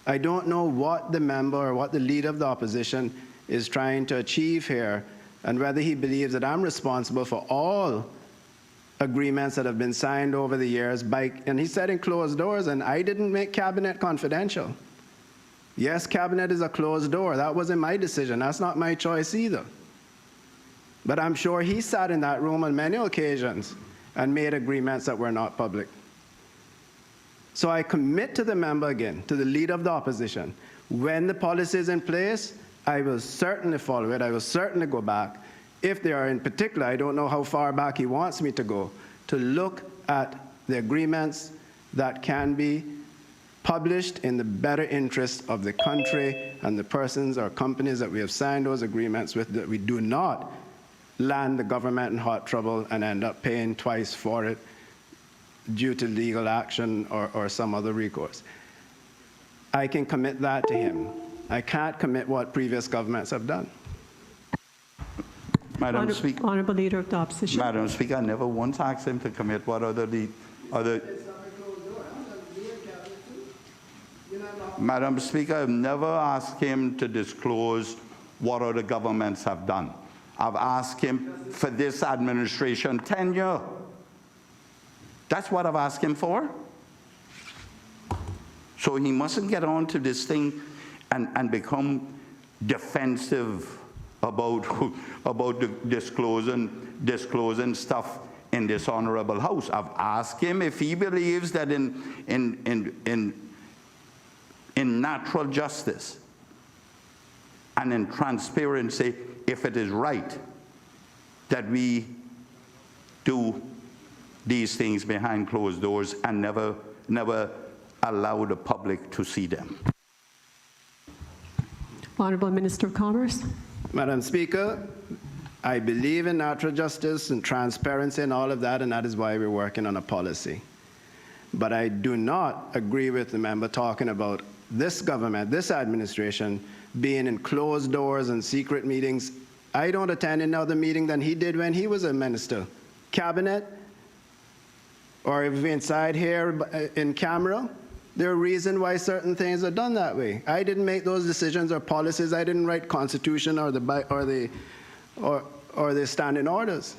I don't know what the member or what the leader of the opposition is trying to achieve here, and whether he believes that I'm responsible for all agreements that have been signed over the years and he said in closed doors, and I didn't make cabinet confidential. Yes, cabinet is a closed door. That wasn't my decision. That's not my choice either. But I'm sure he sat in that room on many occasions and made agreements that were not public. So I commit to the member again, to the leader of the opposition. When the policy is in place, I will certainly follow it. I will certainly go back. If there are, in particular, I don't know how far back he wants me to go, to look at the agreements that can be published in the better interest of the country and the persons or companies that we have signed those agreements with, that we do not land the government in hot trouble and end up paying twice for it due to legal action or some other recourse. I can commit that to him. I can't commit what previous governments have done. Madam Speaker. Honorable Leader of the Opposition. Madam Speaker, I never once asked him to commit what other. Madam Speaker, I've never asked him to disclose what other governments have done. I've asked him for this administration tenure. That's what I've asked him for. So he mustn't get on to this thing and become defensive about the disclosing stuff in this honorable House. I've asked him if he believes that in natural justice and in transparency, if it is right that we do these things behind closed doors and never allow the public to see them. Honorable Minister of Commerce. Madam Speaker, I believe in natural justice and transparency and all of that, and that is why we're working on a policy. But I do not agree with the member talking about this government, this administration, being in closed doors and secret meetings. I don't attend any other meeting than he did when he was a minister. Cabinet, or if we're inside here in camera, there are reasons why certain things are done that way. I didn't make those decisions or policies. I didn't write Constitution or the standing orders.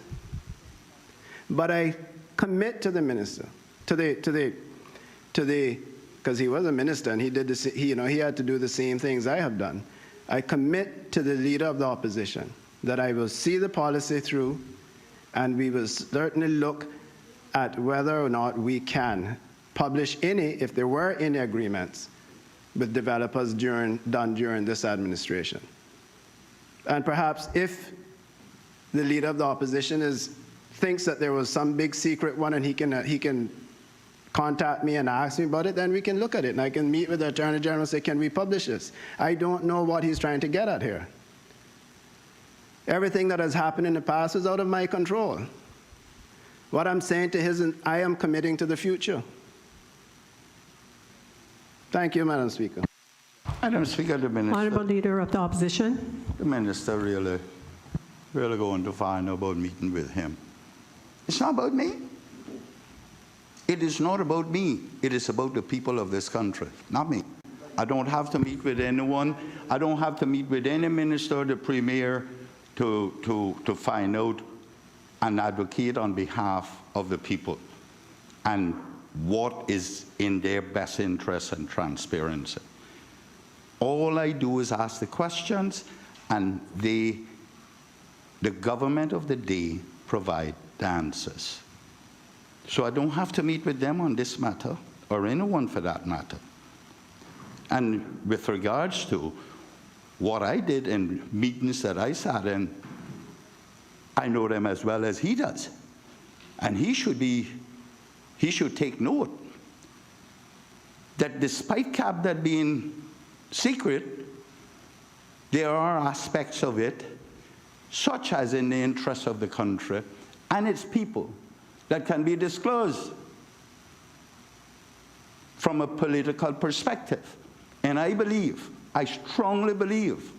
But I commit to the minister, because he was a minister and he did he had to do the same things I have done. I commit to the leader of the opposition that I will see the policy through, and we will certainly look at whether or not we can publish if there were any agreements with developers done during this administration. And perhaps if the leader of the opposition thinks that there was some big secret one and he can contact me and ask me about it, then we can look at it, and I can meet with the Attorney General and say, can we publish this? I don't know what he's trying to get at here. Everything that has happened in the past is out of my control. What I'm saying to him, I am committing to the future. Thank you, Madam Speaker. Madam Speaker, the Minister. Honorable Leader of the Opposition. The Minister really really going too far now about meeting with him. It's not about me. It is not about me. It is about the people of this country, not me. I don't have to meet with anyone. I don't have to meet with any minister or the premier to find out and advocate on behalf of the people and what is in their best interest and transparency. All I do is ask the questions, and the government of the day provide the answers. So I don't have to meet with them on this matter, or anyone for that matter. And with regards to what I did in meetings that I sat in, I know them as well as he does. And he should take note that despite cabinet being secret, there are aspects of it, such as in the interest of the country and its people, that can be disclosed from a political perspective. And I strongly believe,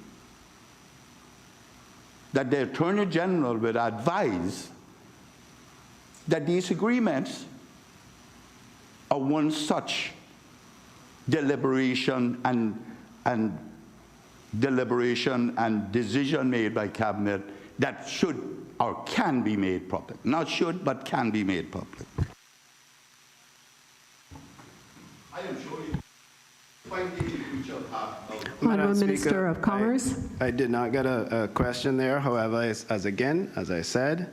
that the Attorney General would advise that these agreements are one such deliberation and decision made by cabinet that should or can be made public. Not should, but can be made public. I am sure you find the future path. Honourable Minister of Commerce. I did not get a question there. However, as I said,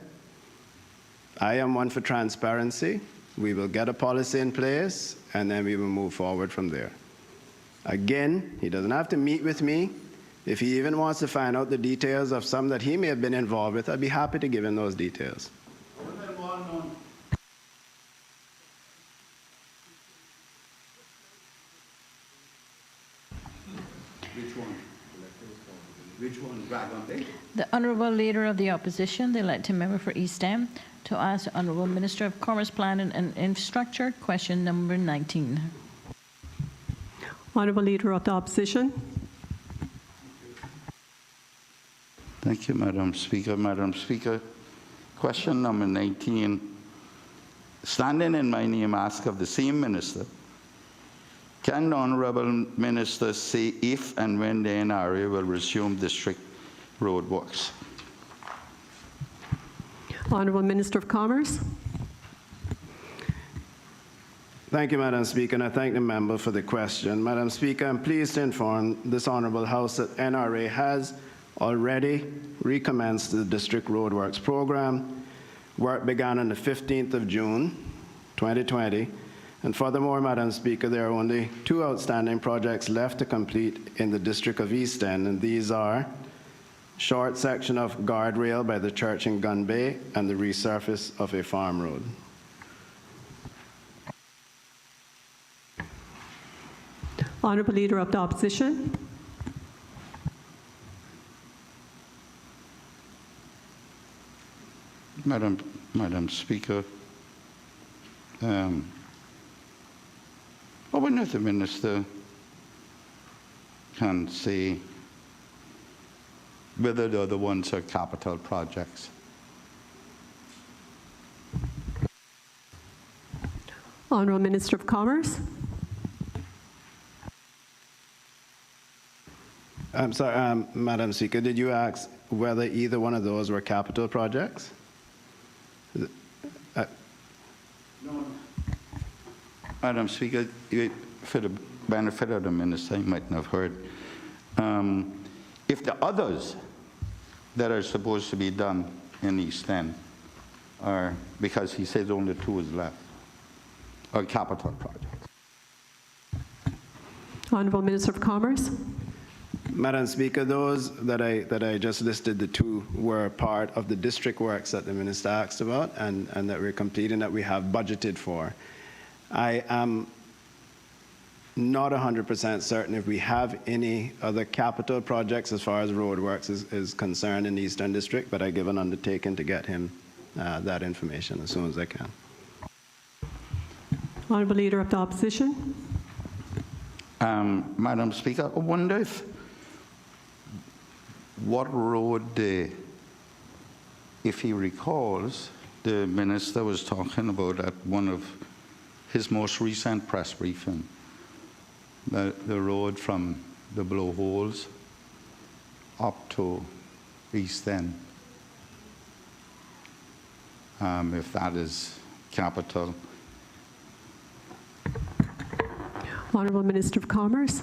I am one for transparency. We will get a policy in place, and then we will move forward from there. Again, he doesn't have to meet with me. If he even wants to find out the details of some that he may have been involved with, I'd be happy to give him those details. Which one? Dragon Bay? The Honourable Leader of the Opposition, the elected member for East End, to ask the Honourable Minister of Commerce, Planning and Infrastructure, question number 19. Honourable Leader of the Opposition. Thank you, Madam Speaker. Madam Speaker, question number 19. Standing in my name, ask of the same minister, can the Honourable Minister say if and when the NRA will resume district road works? Honourable Minister of Commerce. Thank you, Madam Speaker, and I thank the member for the question. Madam Speaker, I'm pleased to inform this Honourable House that NRA has already recommenced the District Roadworks Program. Work began on the 15th of June, 2020. And furthermore, Madam Speaker, there are only 2 outstanding projects left to complete in the District of East End, and these are short section of guardrail by the church in Gun Bay and the resurface of a farm road. Honourable Leader of the Opposition. Madam Speaker, I wonder if the minister can say whether the other ones are capital projects. Honourable Minister of Commerce. I'm sorry, Madam Speaker, did you ask whether either one of those were capital projects? No. Madam Speaker, for the benefit of the minister, he mightn't have heard. If the others that are supposed to be done in East End are, because he says only 2 is left, are capital projects. Honourable Minister of Commerce. Madam Speaker, those that I just listed, the 2 were part of the district works that the minister asked about and that we're completing, that we have budgeted for. I am not 100% certain if we have any other capital projects as far as roadworks is concerned in the Eastern District, but I give an undertaking to get him that information as soon as I can. Honourable Leader of the Opposition. Madam Speaker, I wonder if what road the if he recalls, the minister was talking about at one of his most recent press briefing, the road from the blowholes up to East End. If that is capital. Honorable Minister of Commerce.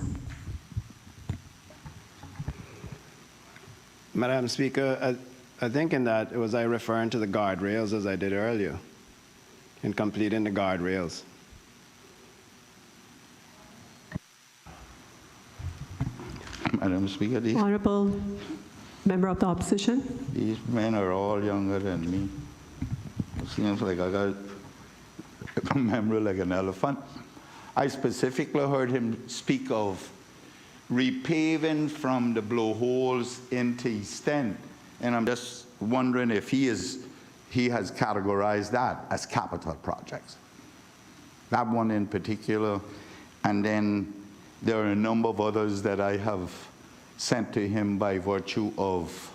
Madam Speaker, I think in that, was I referring to the guardrails as I did earlier, in completing the guardrails? Madam Speaker, Honorable Member of the Opposition. these men are all younger than me. It seems like I got a memory like an elephant. I specifically heard him speak of repaving from the blowholes into East End, and I'm just wondering if he has categorized that as capital projects. That one in particular, and then there are a number of others that I have sent to him by virtue of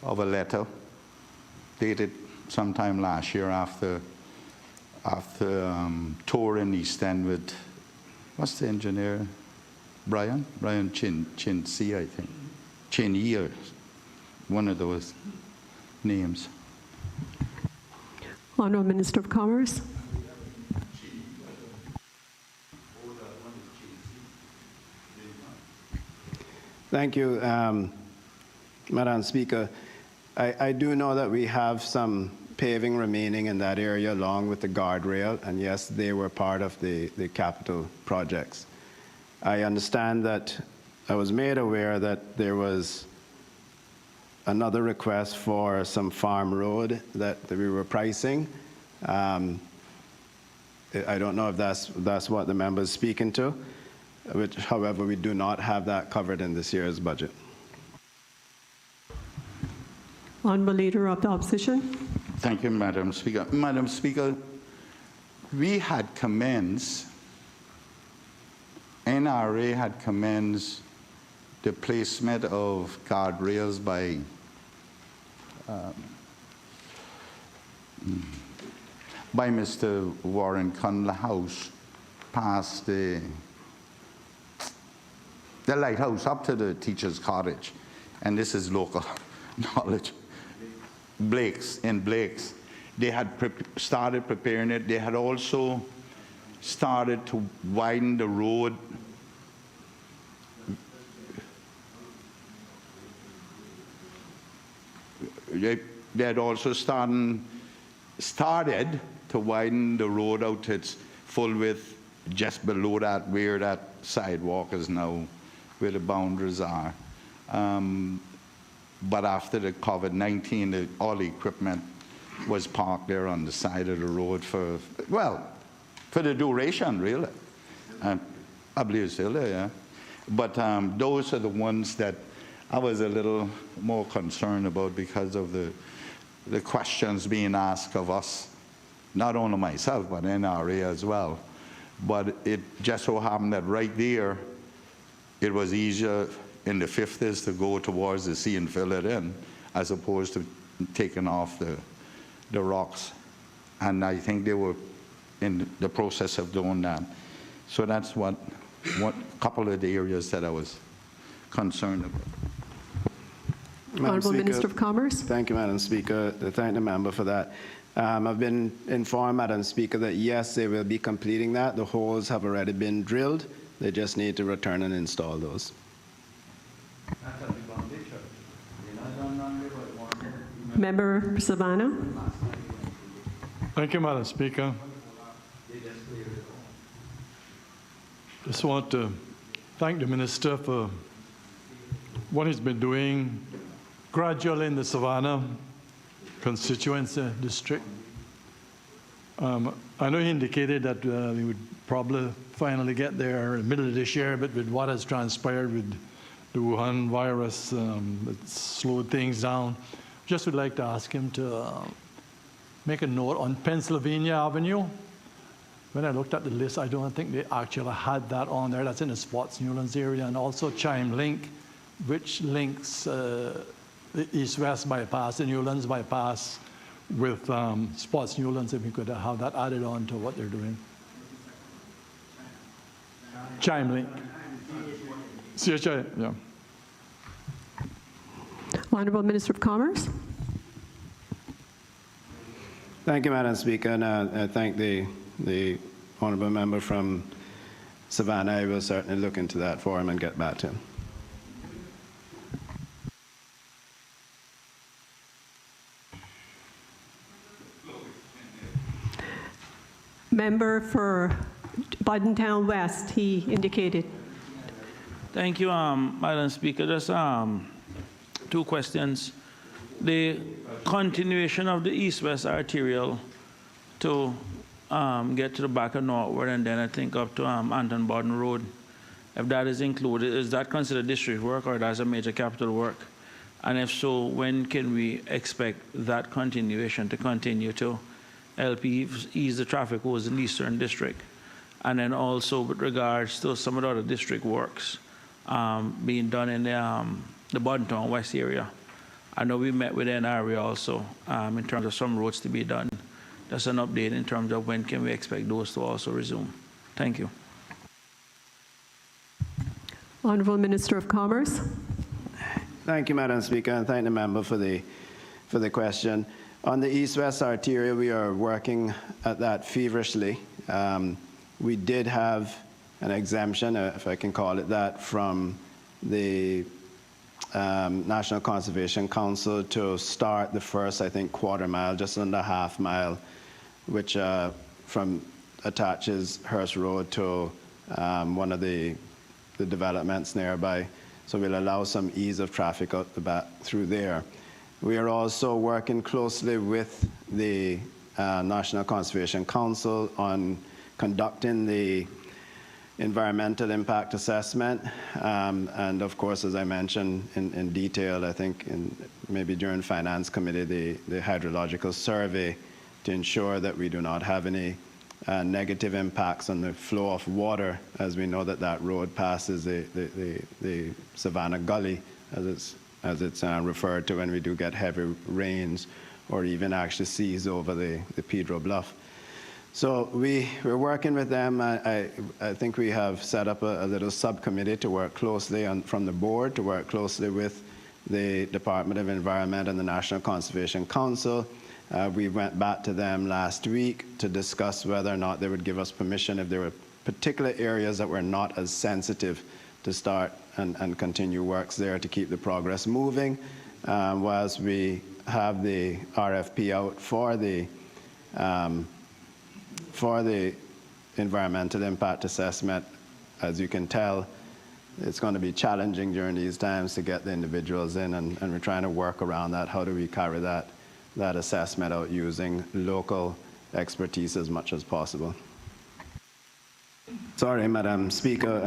a letter dated sometime last year after touring East End with, what's the engineer? Brian Chin-C, I think. Chin-E, or one of those names. Honorable Minister of Commerce. Thank you, Madam Speaker. I do know that we have some paving remaining in that area along with the guardrail, and yes, they were part of the capital projects. I understand that I was made aware that there was another request for some farm road that we were pricing. I don't know if that's what the member is speaking to, which, however, we do not have that covered in this year's budget. Honorable Leader of the Opposition. Thank you, Madam Speaker. Madam Speaker, we had commenced, NRA had commenced the placement of guardrails by Mr. Warren Cunliffe House past the lighthouse up to the teacher's cottage. And this is local knowledge. Blake's. They had started preparing it. They had also started to widen the road. They had also started to widen the road out to its full width just below that, where that sidewalk is now, where the boundaries are. But after the COVID-19, all the equipment was parked there on the side of the road for the duration, really. I believe it's still there, yeah. But those are the ones that I was a little more concerned about because of the questions being asked of us, not only myself, but NRA as well. But it just so happened that right there, it was easier in the 50s to go towards the sea and fill it in, as opposed to taking off the rocks. And I think they were in the process of doing that. So that's what couple of the areas that I was concerned about. Honorable Minister of Commerce. Thank you, Madam Speaker. I thank the member for that. I've been informed, Madam Speaker, that yes, they will be completing that. The holes have already been drilled. They just need to return and install those. Member Savannah. Thank you, Madam Speaker. Just want to thank the Minister for what he's been doing gradually in the Savannah constituency district. I know he indicated that we would probably finally get there in the middle of this year, but with what has transpired with the Wuhan virus, it slowed things down. Just would like to ask him to make a note on Pennsylvania Avenue. When I looked at the list, I don't think they actually had that on there. That's in the Spots Newlands area, and also Chime Link, which links the east-west bypass, the Newlands bypass with Sports Newlands, if we could have that added on to what they're doing. Chime link. CHI, yeah. Honorable Minister of Commerce. Thank you, Madam Speaker, and I thank the honourable member from Savannah. I will certainly look into that for him and get back to him. Member for Buddentown West, he indicated. Thank you, Madam Speaker. Just two questions. The continuation of the east-west arterial to get to the back of Northwood and then I think up to Anton Borden Road, if that is included, is that considered district work or that's a major capital work? And if so, when can we expect that continuation to continue to help ease the traffic woes in the Eastern District? And then also with regards to some of the other district works being done in the Buddentown West area. I know we met with NRA also in terms of some roads to be done. Just an update in terms of when can we expect those to also resume. Thank you. Honourable Minister of Commerce. Thank you, Madam Speaker, and thank the member for the question. On the east-west arterial, we are working at that feverishly. We did have an exemption, if I can call it that, from the National Conservation Council to start the first, I think, quarter mile, just under half mile, which attaches Hearst Road to one of the developments nearby. So we'll allow some ease of traffic out the back through there. We are also working closely with the National Conservation Council on conducting the environmental impact assessment. And of course, as I mentioned in detail, I think maybe during Finance Committee, the hydrological survey to ensure that we do not have any negative impacts on the flow of water, as we know that that road passes the Savannah Gully, as it's referred to when we do get heavy rains, or even actually seas over the Pedro Bluff. So we're working with them. I think we have set up a little subcommittee to work closely from the board, to work closely with the Department of Environment and the National Conservation Council. We went back to them last week to discuss whether or not they would give us permission if there were particular areas that were not as sensitive to start and continue works there to keep the progress moving, whilst we have the RFP out for the environmental impact assessment. As you can tell, it's going to be challenging during these times to get the individuals in, and we're trying to work around that. How do we carry that assessment out using local expertise as much as possible? Sorry, Madam Speaker.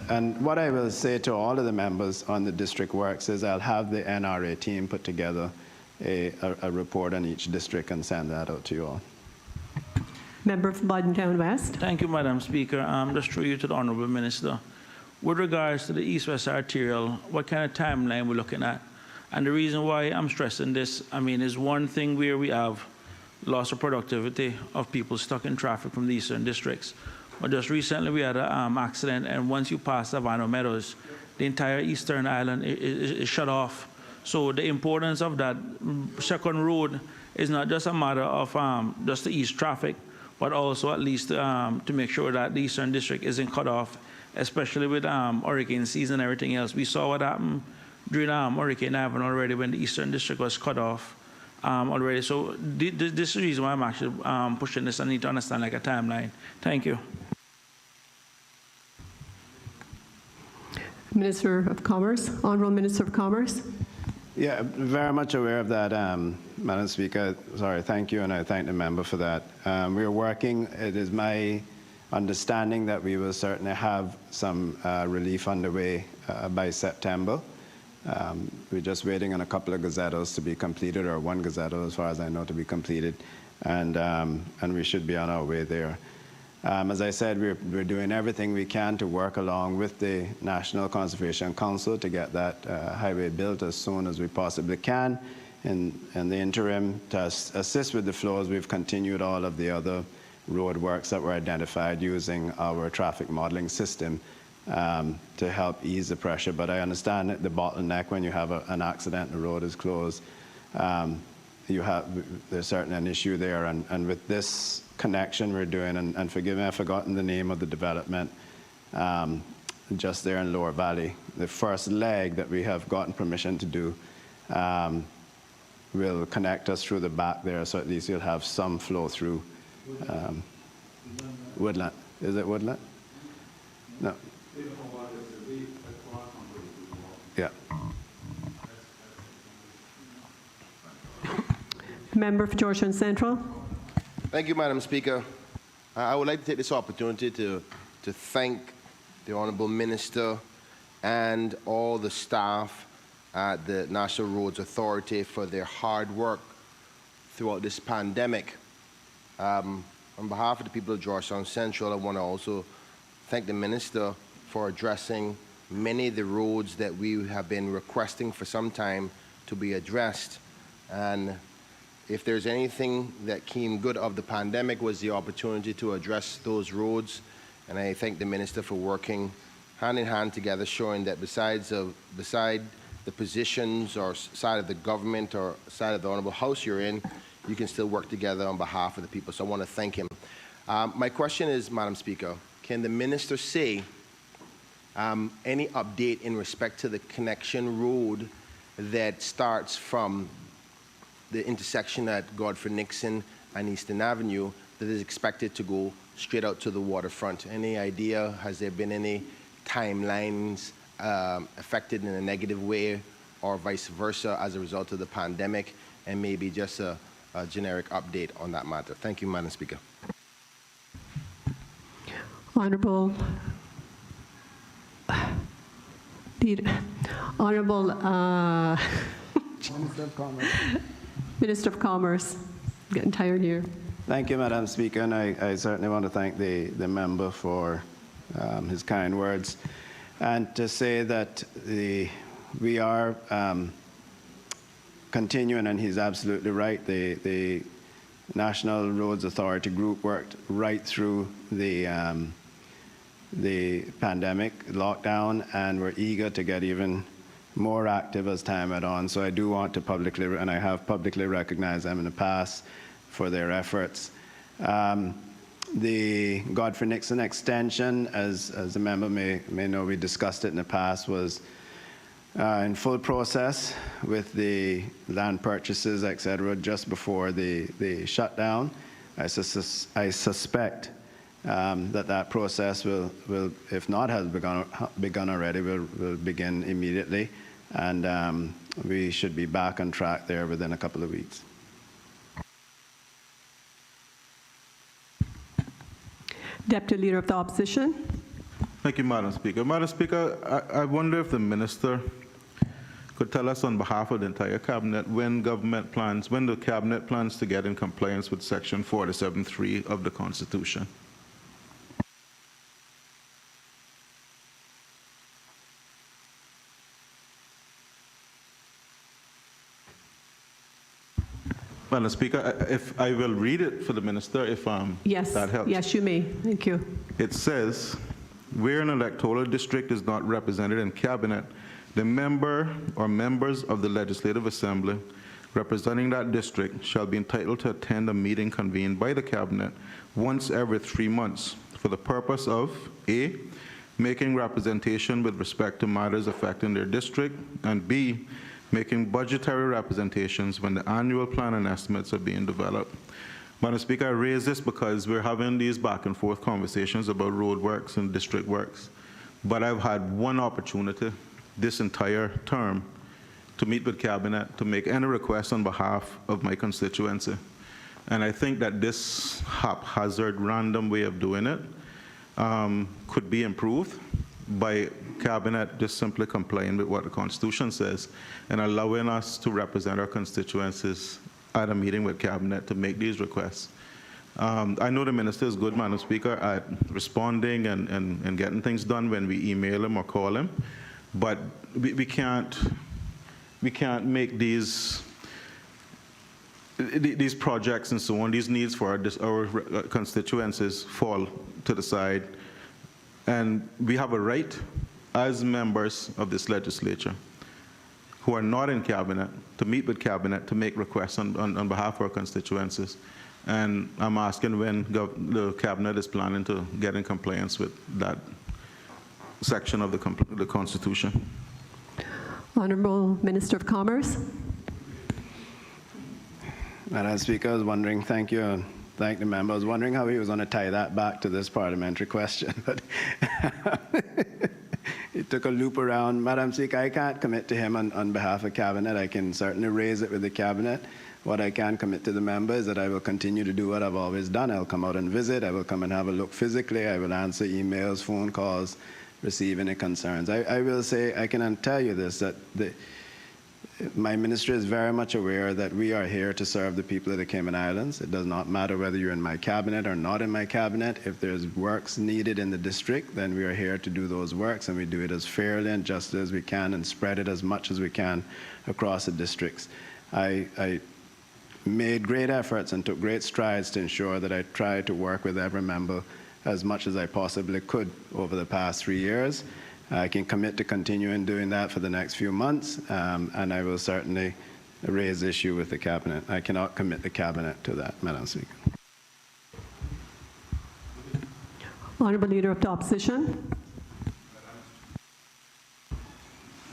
And what I will say to all of the members on the district works is I'll have the NRA team put together a report on each district and send that out to you all. Member for Buddentown West. Thank you, Madam Speaker. Just through you to the Honourable Minister. With regards to the east-west arterial, what kind of timeline we're looking at? And the reason why I'm stressing this, is one thing where we have loss of productivity of people stuck in traffic from the eastern districts. But just recently we had an accident, and once you pass Savannah Meadows, the entire eastern island is shut off. So the importance of that second road is not just a matter of just the east traffic, but also at least to make sure that the eastern district isn't cut off, especially with hurricane season and everything else. We saw what happened during Hurricane Ivan already when the eastern district was cut off already. So this is the reason why I'm actually pushing this. I need to understand like a timeline. Thank you. Minister of Commerce. Honourable Minister of Commerce. Yeah, very much aware of that, Madam Speaker. Sorry, thank you, and I thank the member for that. We are working. It is my understanding that we will certainly have some relief underway by September. We're just waiting on a couple of gazettos to be completed, or one gazetto, as far as I know, to be completed, and we should be on our way there. As I said, we're doing everything we can to work along with the National Conservation Council to get that highway built as soon as we possibly can. In the interim, to assist with the flows, we've continued all of the other road works that were identified using our traffic modeling system to help ease the pressure. But I understand that the bottleneck when you have an accident and the road is closed, there's certainly an issue there. And with this connection we're doing, and forgive me, I've forgotten the name of the development, just there in Lower Valley, the first leg that we have gotten permission to do will connect us through the back there, so at least you'll have some flow through. Woodland. Is it Woodland? No. Yeah. Member for Georgetown Central. Thank you, Madam Speaker. I would like to take this opportunity to thank the Honourable Minister and all the staff at the National Roads Authority for their hard work throughout this pandemic. On behalf of the people of Georgetown Central, I want to also thank the Minister for addressing many of the roads that we have been requesting for some time to be addressed. And if there's anything that came good of the pandemic was the opportunity to address those roads. And I thank the Minister for working hand in hand together, showing that beside the positions or side of the government or side of the Honourable House you're in, you can still work together on behalf of the people. So I want to thank him. My question is, Madam Speaker, can the Minister say any update in respect to the connection road that starts from the intersection at Godfrey-Nixon and Eastern Avenue that is expected to go straight out to the waterfront? Any idea? Has there been any timelines affected in a negative way or vice versa as a result of the pandemic? And maybe just a generic update on that matter. Thank you, Madam Speaker. Honourable Minister of Commerce. Getting tired here. Thank you, Madam Speaker, and I certainly want to thank the member for his kind words, and to say that we are continuing, and he's absolutely right. The National Roads Authority group worked right through the pandemic lockdown, and we're eager to get even more active as time went on. So I do want to publicly, and I have publicly recognized them in the past for their efforts. The Godfrey-Nixon extension, as the member may know, we discussed it in the past, was in full process with the land purchases, et cetera, just before the shutdown. I suspect that process will, if not has begun already, will begin immediately, and we should be back on track there within a couple of weeks. Deputy Leader of the Opposition. Thank you, Madam Speaker. Madam Speaker, I wonder if the Minister could tell us on behalf of the entire Cabinet when the Cabinet plans to get in compliance with Section 47(3) of the Constitution. Madam Speaker, if I will read it for the Minister, if yes. that helps. Yes, you may. Thank you. It says, where an electoral district is not represented in Cabinet, the member or members of the Legislative Assembly representing that district shall be entitled to attend a meeting convened by the Cabinet once every 3 months for the purpose of A, making representation with respect to matters affecting their district, and B, making budgetary representations when the annual plan and estimates are being developed. Madam Speaker, I raise this because we're having these back and forth conversations about road works and district works, but I've had one opportunity this entire term to meet with Cabinet to make any requests on behalf of my constituency. And I think that this haphazard, random way of doing it could be improved by Cabinet just simply complying with what the Constitution says and allowing us to represent our constituencies at a meeting with Cabinet to make these requests. I know the minister is good, Madam Speaker, at responding and getting things done when we email him or call him, but we can't make these projects and so on, these needs for our constituencies fall to the side. And we have a right as members of this legislature who are not in cabinet to meet with cabinet to make requests on behalf of our constituencies. And I'm asking when the cabinet is planning to get in compliance with that section of the Constitution. Honorable Minister of Commerce. Madam Speaker, I was wondering, thank you, and thank the member. I was wondering how he was going to tie that back to this parliamentary question, but he took a loop around. Madam Speaker, I can't commit to him on behalf of Cabinet. I can certainly raise it with the Cabinet. What I can commit to the member is that I will continue to do what I've always done. I'll come out and visit. I will come and have a look physically. I will answer emails, phone calls, receive any concerns. I will say, I can tell you this, that my ministry is very much aware that we are here to serve the people of the Cayman Islands. It does not matter whether you're in my cabinet or not in my cabinet. If there's works needed in the district, then we are here to do those works, and we do it as fairly and justly as we can and spread it as much as we can across the districts. I made great efforts and took great strides to ensure that I tried to work with every member as much as I possibly could over the past 3 years. I can commit to continuing doing that for the next few months, and I will certainly raise the issue with the Cabinet. I cannot commit the Cabinet to that, Madam Speaker. Honorable Leader of the Opposition.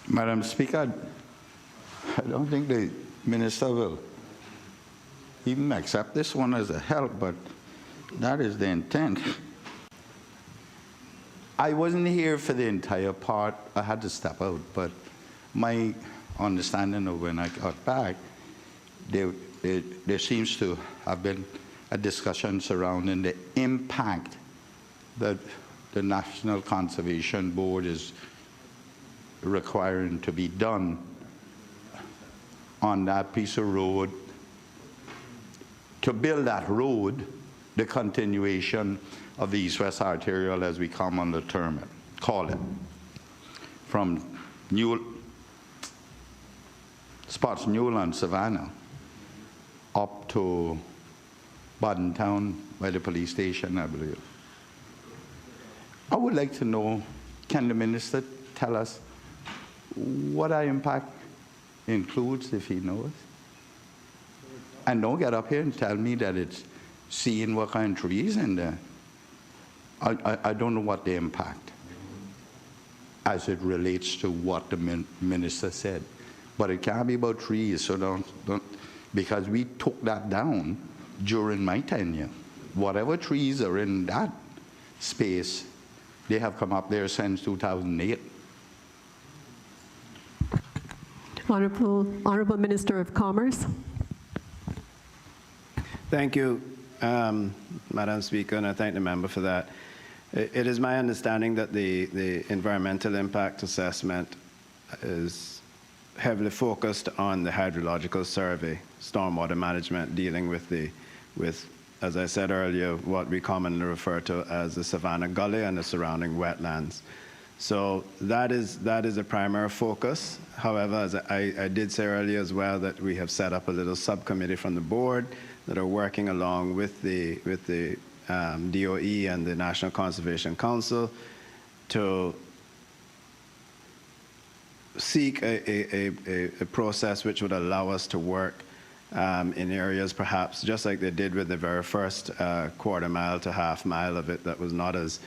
Madam Speaker, I don't think the minister will even accept this one as a help, but that is the intent. I wasn't here for the entire part. I had to step out, but my understanding of when I got back, there seems to have been a discussion surrounding the impact that the National Conservation Board is requiring to be done on that piece of road, to build that road, the continuation of the East-West Arterial, as we commonly call it, from Spots Newell and Savannah up to Bordentown by the police station, I believe. I would like to know, can the minister tell us what our impact includes, if he knows? And don't get up here and tell me that it's seeing what kind of trees in there. I don't know what the impact as it relates to what the minister said. But it can't be about trees, so don't, because we took that down during my tenure. Whatever trees are in that space, they have come up there since 2008. Honorable Minister of Commerce. Thank you, Madam Speaker, and I thank the member for that. It is my understanding that the environmental impact assessment is heavily focused on the hydrological survey, stormwater management, dealing with as I said earlier, what we commonly refer to as the Savannah Gully and the surrounding wetlands. So that is a primary focus. However, as I did say earlier as well, that we have set up a little subcommittee from the board that are working along with the DOE and the National Conservation Council to seek a process which would allow us to work in areas perhaps just like they did with the very first quarter mile to half mile of it that was not as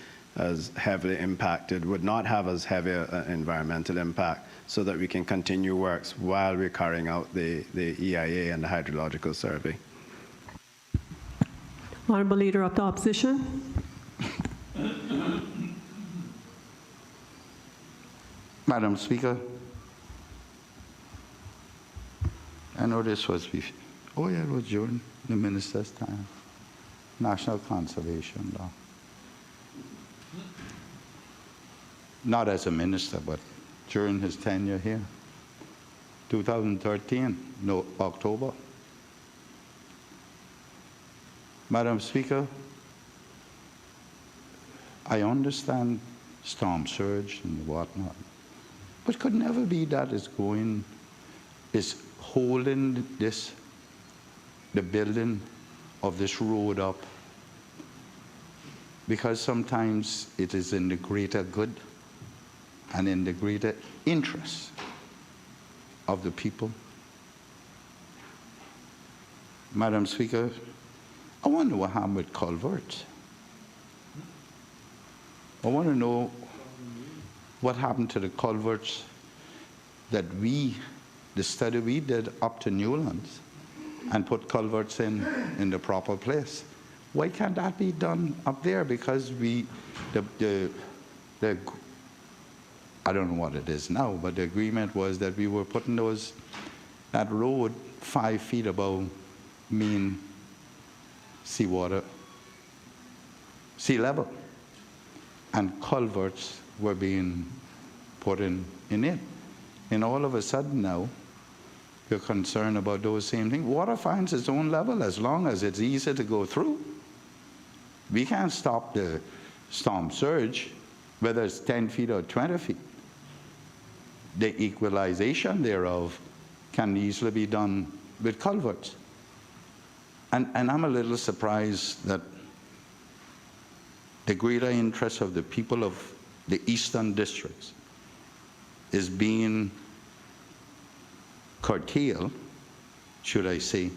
heavily impacted, would not have as heavy an environmental impact, so that we can continue works while we're carrying out the EIA and the hydrological survey. Honorable Leader of the Opposition. Madam Speaker, I know this was oh yeah, it was during the minister's time. National Conservation Law. Not as a minister, but during his tenure here. 2013, no, October. Madam Speaker, I understand storm surge and whatnot, but could never be that is holding the building of this road up, because sometimes it is in the greater good and in the greater interest of the people. Madam Speaker, I wonder what happened with culverts. I want to know what happened to the culverts that the study we did up to Newlands, and put culverts in the proper place. Why can't that be done up there? Because I don't know what it is now, but the agreement was that we were putting that road 5 feet above mean sea level, and culverts were being put in it. And all of a sudden now, you're concerned about those same things. Water finds its own level as long as it's easy to go through. We can't stop the storm surge, whether it's 10 feet or 20 feet. The equalization thereof can easily be done with culverts. And I'm a little surprised that the greater interest of the people of the eastern districts is being curtailed, should I say,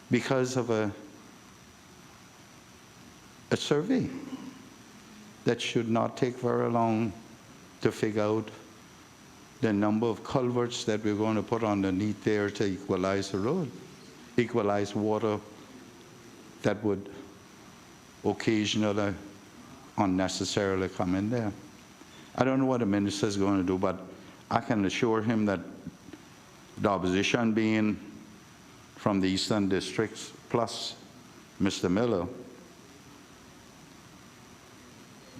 because of a survey that should not take very long to figure out the number of culverts that we're going to put underneath there to equalize the road, equalize water that would occasionally unnecessarily come in there. I don't know what the minister is going to do, but I can assure him that the opposition being from the eastern districts plus Mr. Miller,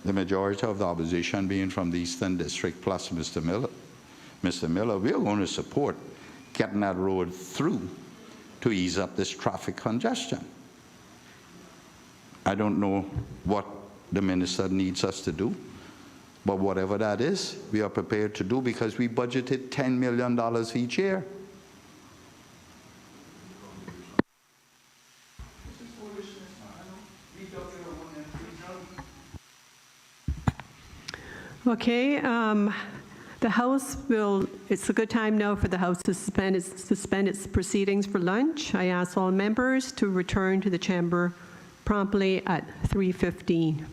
the majority of the opposition being from the eastern district plus Mr. Miller, we are going to support getting that road through to ease up this traffic congestion. I don't know what the minister needs us to do, but whatever that is, we are prepared to do, because we budgeted $10 million each year. Okay, the House it's a good time now for the House to suspend its proceedings for lunch. I ask all members to return to the chamber promptly at 3:15.